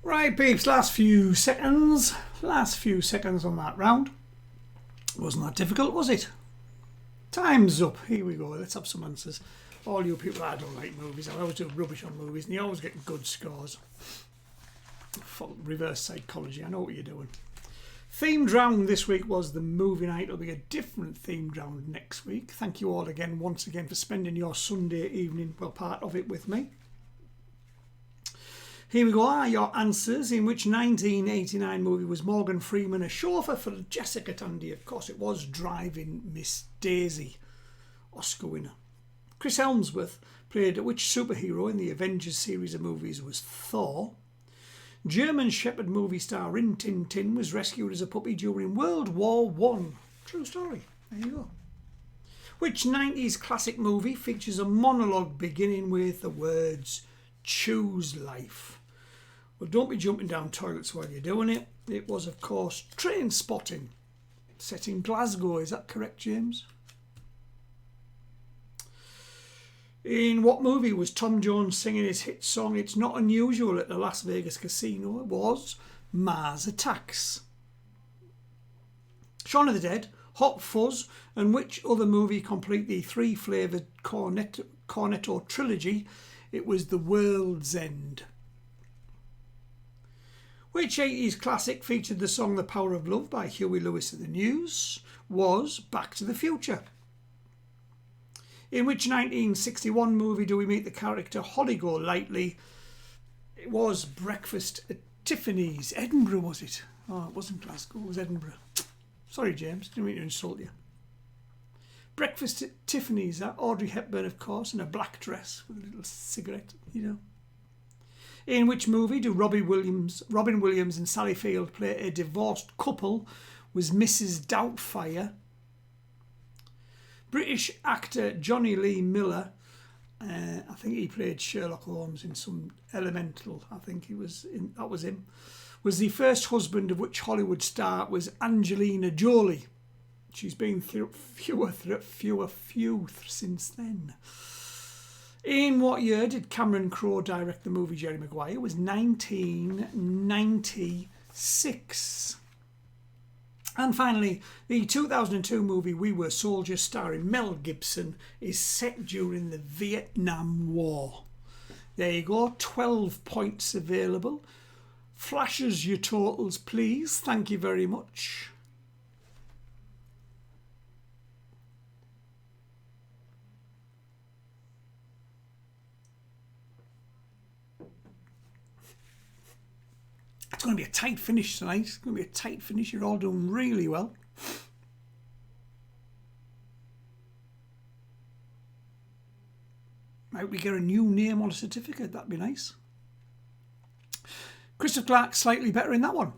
[SPEAKER 1] Right, peeps, last few seconds on that round. Wasn't that difficult, was it? Time's up. Here we go. Let's have some answers. All you people, I don't like movies. I always do rubbish on movies, and you always get good scores. Reverse psychology. I know what you're doing. Themed round this week was the movie night. It'll be a different themed round next week. Thank you all again, once again, for spending your Sunday evening, well, part of it with me. Here we go, are your answers. In which 1989 movie was Morgan Freeman a chauffeur for Jessica Tandy? Of course, it was Driving Miss Daisy, Oscar winner. Chris Helmsworth played which superhero in the Avengers series of movies was Thor? German Shepherd movie star Rin Tin Tin was rescued as a puppy during World War One. True story. There you go. Which 90s classic movie features a monologue beginning with the words "Choose life"? Well, don't be jumping down toilets while you're doing it. It was, of course, Train Spotting, set in Glasgow. Is that correct, James? In what movie was Tom Jones singing his hit song "It's Not Unusual" at the Las Vegas casino? It was Mars Attacks. Shaun of the Dead, Hot Fuzz, and which other movie complete the three-flavoured Cornetto trilogy? It was The World's End. Which 80s classic featured the song "The Power of Love" by Huey Lewis and the News? Was Back to the Future. In which 1961 movie do we meet the character Holly Golightly? It was Breakfast at Tiffany's. Edinburgh, was it? Oh, it wasn't Glasgow, it was Edinburgh. Sorry, James, didn't mean to insult you. Breakfast at Tiffany's, Audrey Hepburn, of course, in a black dress with a little cigarette, you know. In which movie do Robin Williams and Sally Field play a divorced couple? Was Mrs. Doubtfire. British actor Johnny Lee Miller, I think he played Sherlock Holmes in some Elemental, I think that was him, was the first husband of which Hollywood star was Angelina Jolie. She's been through fewer since then. In what year did Cameron Crowe direct the movie Jerry Maguire? It was 1996. And finally, the 2002 movie We Were Soldiers, starring Mel Gibson, is set during the Vietnam War. There you go, 12 points available. Flashes your totals, please. Thank you very much. It's going to be a tight finish tonight. It's going to be a tight finish. You're all doing really well. Might we get a new name on a certificate? That'd be nice. Christopher Clark slightly better in that one.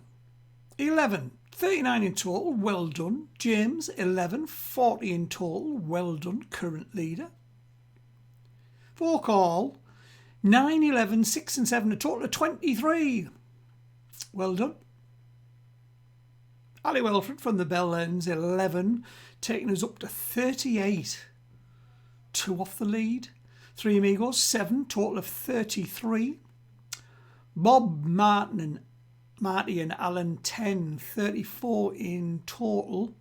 [SPEAKER 1] 11. 39 in total. Well done. James, 11. 40 in total. Well done. Current leader. Folk all. 9, 11, 6 and 7. A total of 23. Well done. Ali Welford from the Bell Ends, 11, taking us up to 38. 2 off the lead. Three Amigos, 7, total of 33. Bob Marty and Alan, 10, 34 in total.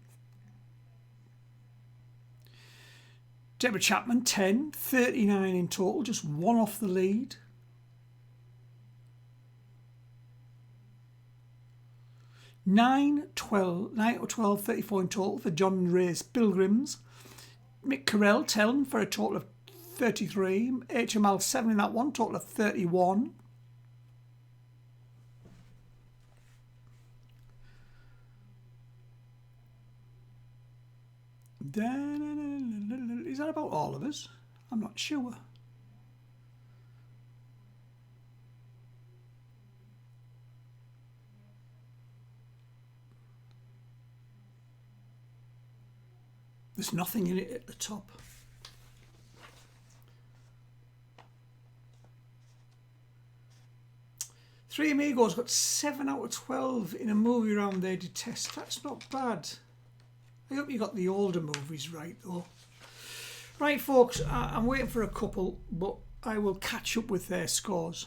[SPEAKER 1] Deborah Chapman, 10, 39 in total, just 1 off the lead. 9 or 12, 34 in total for John Ray's Pilgrims. Mick Carell, 10 for a total of 33. HML, 7 in that one, total of 31. Is that about all of us? I'm not sure. There's nothing in it at the top. Three Amigos got 7 out of 12 in a movie round they detest. That's not bad. I hope you got the older movies right, though. Right, folks, I'm waiting for a couple, but I will catch up with their scores.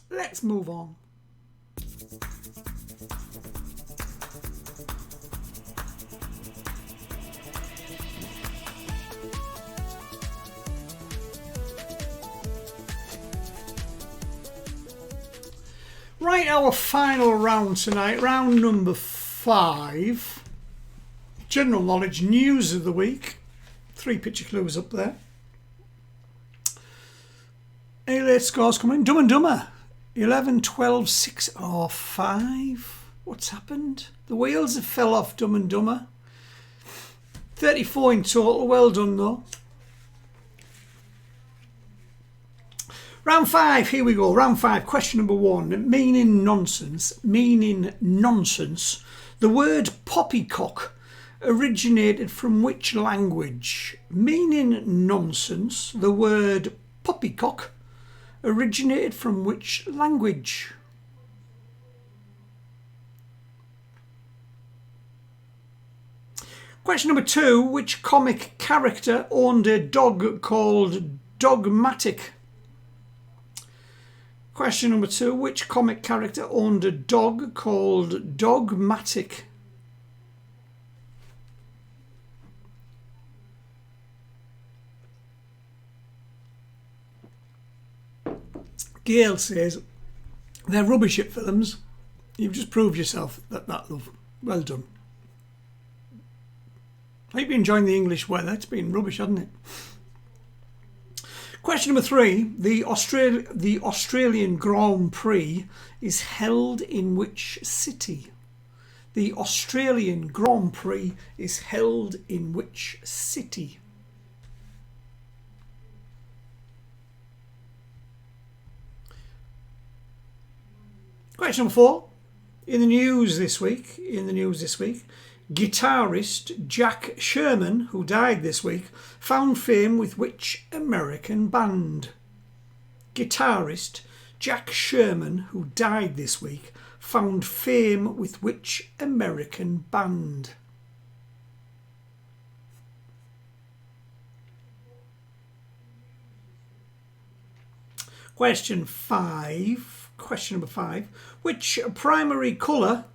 [SPEAKER 1] Let's move on. Right, our final round tonight, round number 5. General knowledge news of the week. 3 picture clues up there. Any late scores coming in? Dumb and Dumber. 11, 12, 6 or 5. What's happened? The wheels have fell off Dumb and Dumber. 34 in total. Well done though. Round 5, here we go. Round 5, question number 1. Meaning nonsense. Meaning nonsense. The word poppycock originated from which language? Meaning nonsense. The word poppycock originated from which language? Question number 2. Which comic character owned a dog called Dogmatic? Question number 2. Which comic character owned a dog called Dogmatic? Gail says, they're rubbish at films. You've just proved yourself that, love. Well done. I hope you're enjoying the English weather. It's been rubbish, hasn't it? Question number 3. The Australian Grand Prix is held in which city? The Australian Grand Prix is held in which city? Question number 4. In the news this week, guitarist Jack Sherman, who died this week, found fame with which American band? Guitarist Jack Sherman, who died this week, found fame with which American band? Question number 5. Which primary colour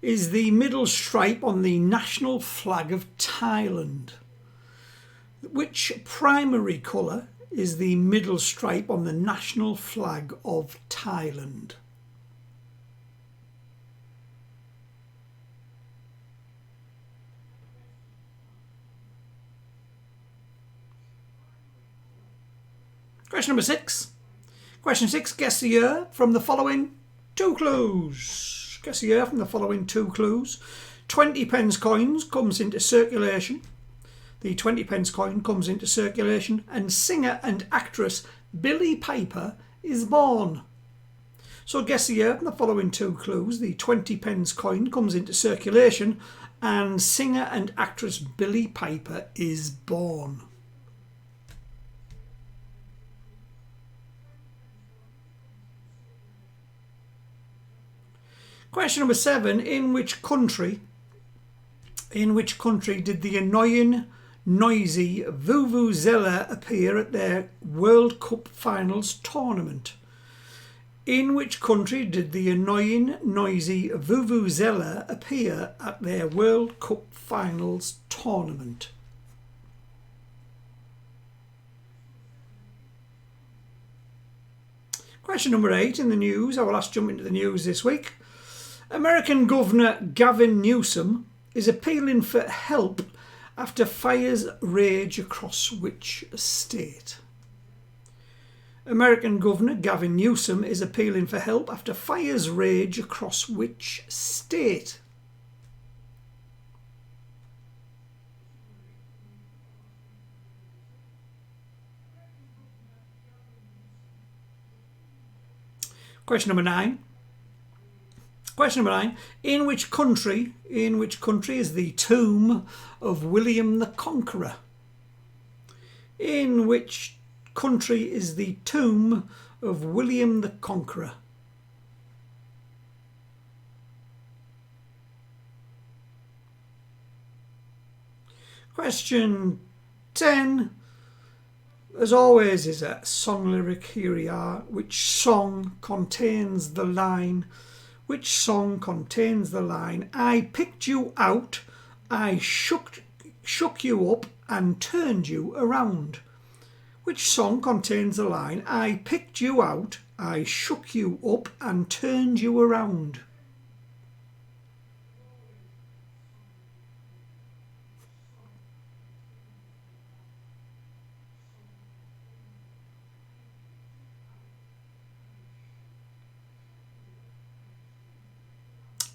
[SPEAKER 1] is the middle stripe on the national flag of Thailand? Which primary colour is the middle stripe on the national flag of Thailand? Question number 6. Question 6. Guess the year from the following 2 clues. Guess the year from the following 2 clues. 20 pence coins comes into circulation. The 20 pence coin comes into circulation and singer and actress Billie Piper is born. So guess the year from the following 2 clues. The 20 pence coin comes into circulation and singer and actress Billie Piper is born. Question number 7. In which country did the annoying, noisy Vuvuzela appear at their World Cup Finals tournament? In which country did the annoying, noisy Vuvuzela appear at their World Cup Finals tournament? Question number 8 in the news. Our last jump into the news this week. American Governor Gavin Newsom is appealing for help after fires rage across which state? American Governor Gavin Newsom is appealing for help after fires rage across which state? Question number 9. Question number 9. In which country is the tomb of William the Conqueror? In which country is the tomb of William the Conqueror? Question 10. As always is a song lyric. Here we are. Which song contains the line, Which song contains the line, I picked you out, I shook you up and turned you around? Which song contains the line, I picked you out, I shook you up and turned you around?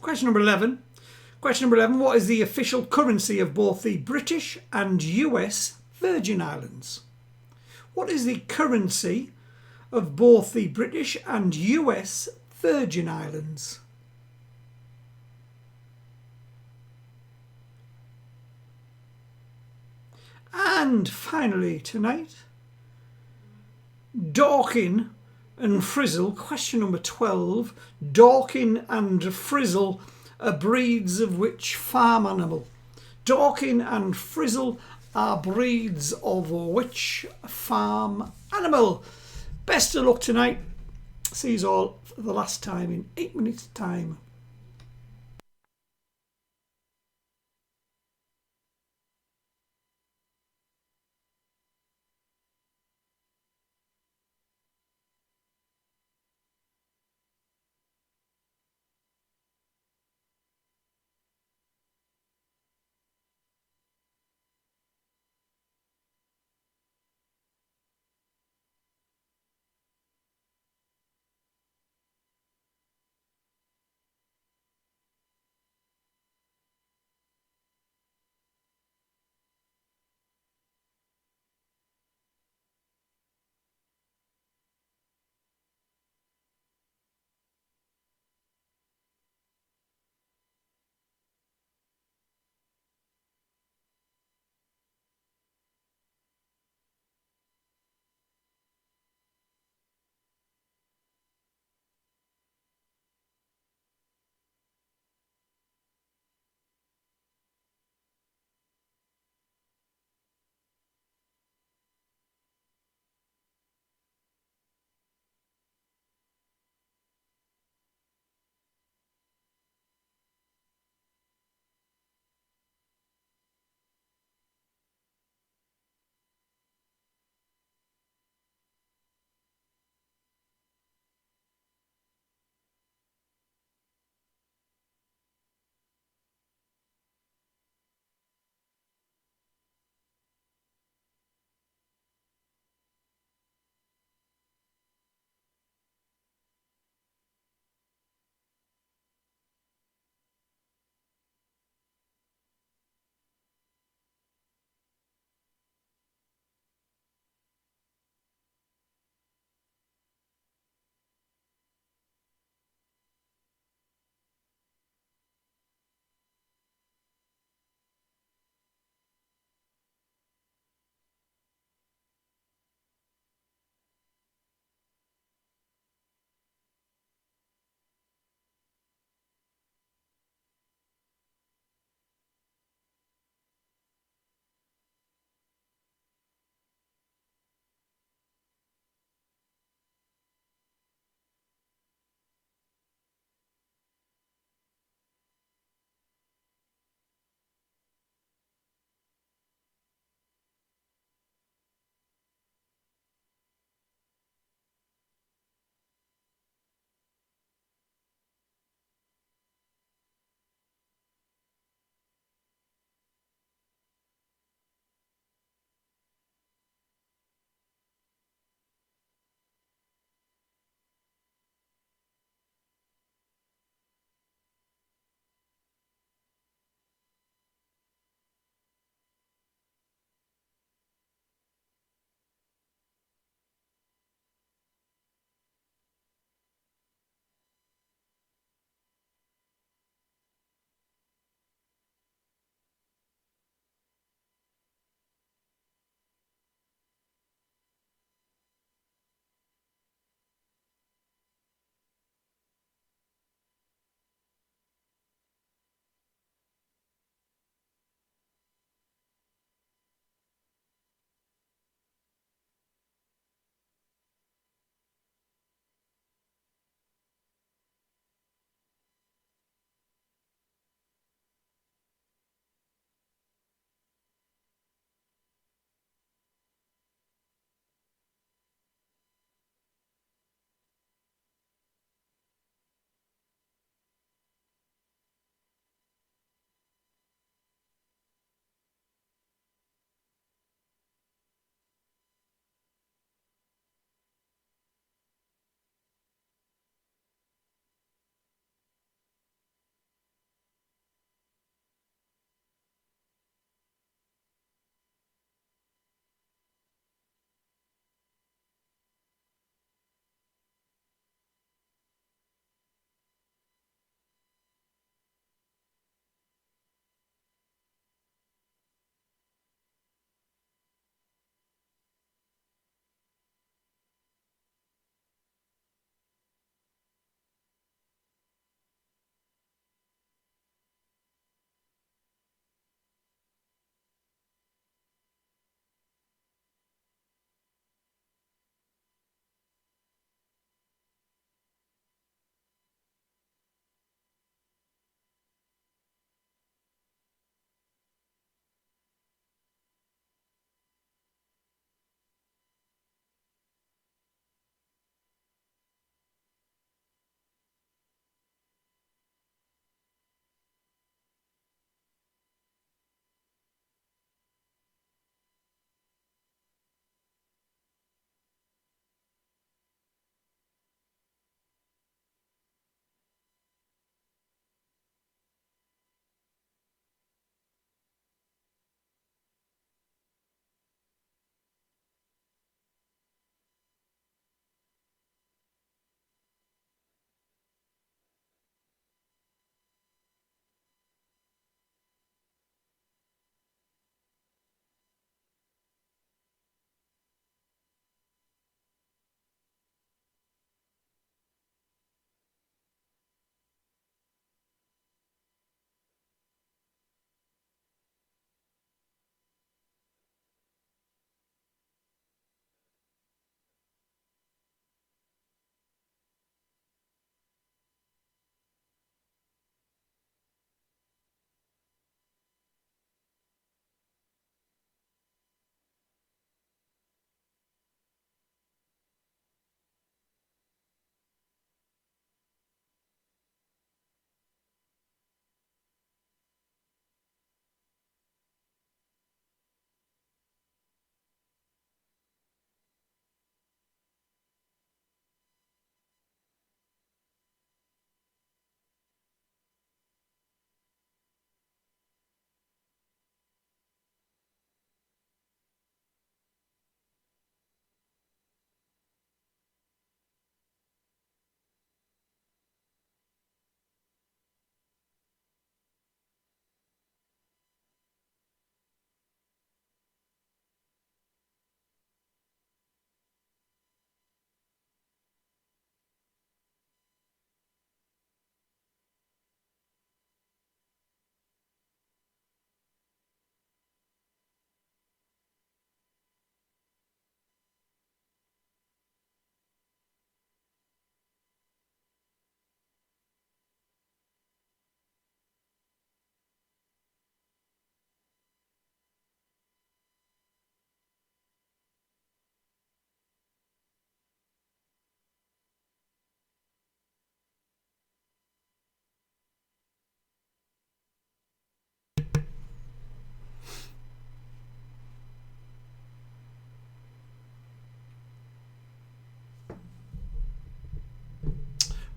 [SPEAKER 1] Question number 11. Question number 11. What is the official currency of both the British and US Virgin Islands? What is the currency of both the British and US Virgin Islands? And finally tonight, Dorkin and Frizzle, question number 12. Dorkin and Frizzle are breeds of which farm animal? Dorkin and Frizzle are breeds of which farm animal? Best of luck tonight. See you all for the last time in 8 minutes' time.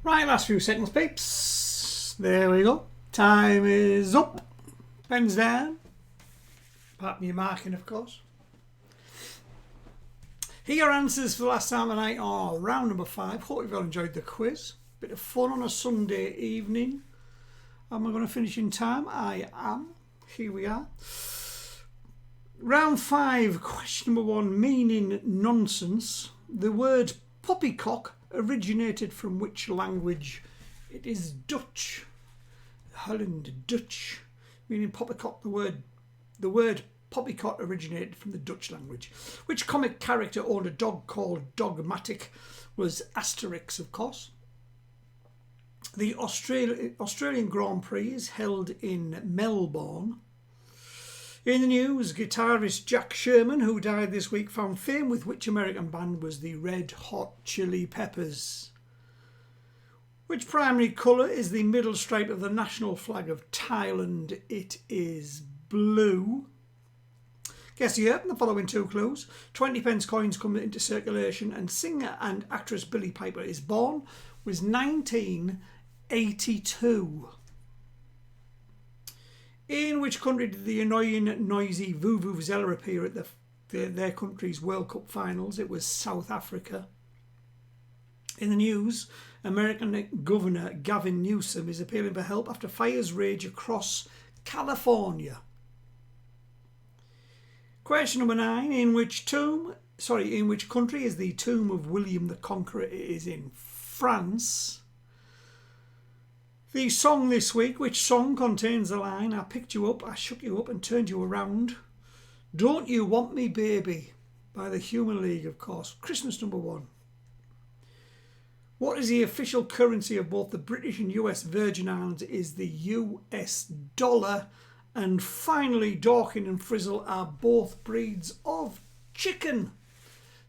[SPEAKER 1] Right, last few seconds, peeps. There we go. Time is up. Pens down. Apart from your marking, of course. Here are your answers for the last time of the night are round number 5. Hope you've all enjoyed the quiz. Bit of fun on a Sunday evening. Am I going to finish in time? I am. Here we are. Round 5, question number 1, meaning nonsense. The word poppycock originated from which language? It is Dutch. Holland, Dutch. Meaning poppycock, the word poppycock originated from the Dutch language. Which comic character owned a dog called Dogmatic? Was Asterix, of course. The Australian Grand Prix is held in Melbourne. In the news, guitarist Jack Sherman, who died this week, found fame with which American band? Was the Red Hot Chili Peppers. Which primary colour is the middle stripe of the national flag of Thailand? It is blue. Guess the year and the following 2 clues. 20p coins come into circulation and singer and actress Billie Piper is born. Was 1982. In which country did the annoying, noisy Vuvuzela appear at their country's World Cup finals? It was South Africa. In the news, American Governor Gavin Newsom is appealing for help after fires rage across California. Question number 9. In which country is the tomb of William the Conqueror? It is in France. The song this week, which song contains the line, I picked you up, I shook you up and turned you around? Don't You Want Me Baby by the Human League, of course. Christmas number 1. What is the official currency of both the British and US Virgin Islands? Is the US dollar. And finally, Dorking and Frizzle are both breeds of chicken.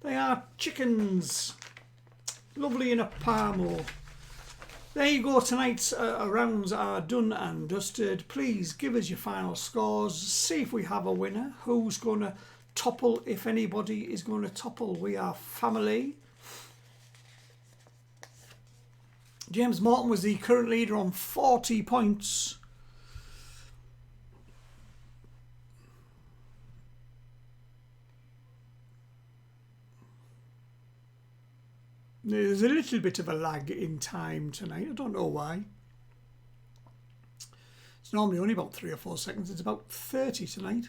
[SPEAKER 1] They are chickens. Lovely in a parmo. There you go, tonight's rounds are done and dusted. Please give us your final scores, see if we have a winner, who's going to topple, if anybody is going to topple. We are family. James Morton was the current leader on 40 points. There's a little bit of a lag in time tonight. I don't know why. It's normally only about 3 or 4 seconds. It's about 30 tonight.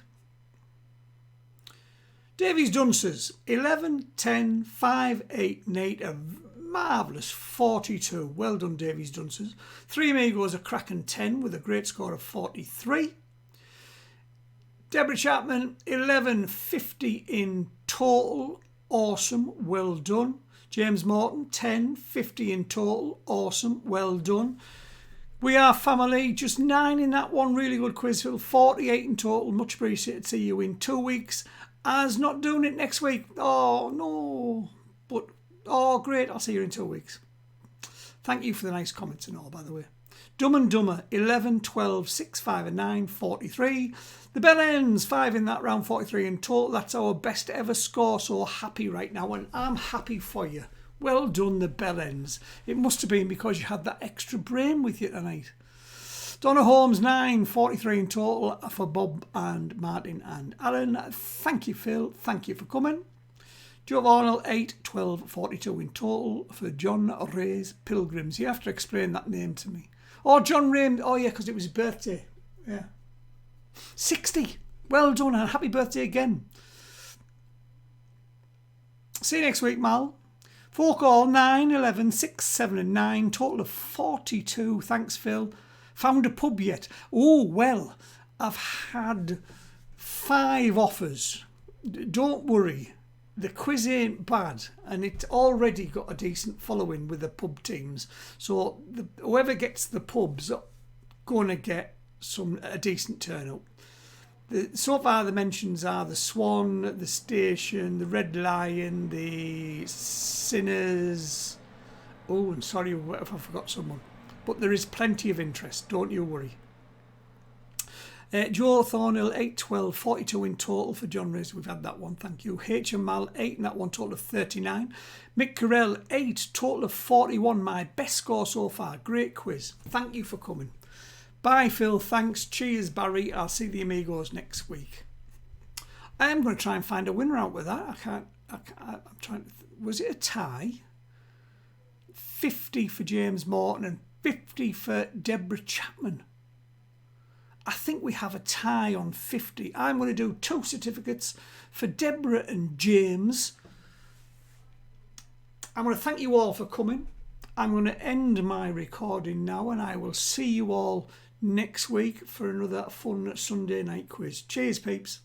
[SPEAKER 1] Davies Dunces, 11, 10, 5, 8 and 8. A marvellous 42. Well done, Davies Dunces. 3 Amigos, a cracking 10 with a great score of 43. Deborah Chapman, 11, 50 in total. Awesome. Well done. James Morton, 10, 50 in total. Awesome, well done. We are family, just 9 in that one. Really good quiz, Phil. 48 in total. Much appreciated. See you in 2 weeks. As not doing it next week. Oh, no. But, oh, great. I'll see you in 2 weeks. Thank you for the nice comments and all, by the way. Dumb and Dumber, 11, 12, 6, 5 and 9, 43. The Bell Ends, 5 in that round, 43 in total. That's our best ever score, so happy right now. And I'm happy for you. Well done, the Bell Ends. It must have been because you had that extra brain with you tonight. Donna Holmes, 9, 43 in total for Bob and Martin and Alan. Thank you, Phil. Thank you for coming. Joe Arnold, 8, 12, 42 in total for John Ray's Pilgrims. You have to explain that name to me. Oh, John Ray. Oh, yeah, because it was his birthday. Yeah. 60. Well done and happy birthday again. See you next week, Mal. Folk all 9, 11, 6, 7 and 9. Total of 42. Thanks, Phil. Found a pub yet? Oh, well, I've had 5 offers. Don't worry. The quiz ain't bad and it's already got a decent following with the pub teams. So whoever gets the pub's going to get a decent turnout. So far the mentions are the Swan, the Station, the Red Lion, the Sinners. Oh, and sorry if I forgot someone. But there is plenty of interest, don't you worry. Joe Thornhill, 8, 12, 42 in total for John Riz. We've had that one, thank you. HML, 8 in that one, total of 39. Mick Carell, 8, total of 41. My best score so far. Great quiz. Thank you for coming. Bye, Phil. Thanks. Cheers, Barry. I'll see the Amigos next week. I am going to try and find a winner out with that. I'm trying to... Was it a tie? 50 for James Morton and 50 for Deborah Chapman. I think we have a tie on 50. I'm going to do 2 certificates for Deborah and James. I'm going to thank you all for coming. I'm going to end my recording now, and I will see you all next week for another fun Sunday night quiz. Cheers, peeps.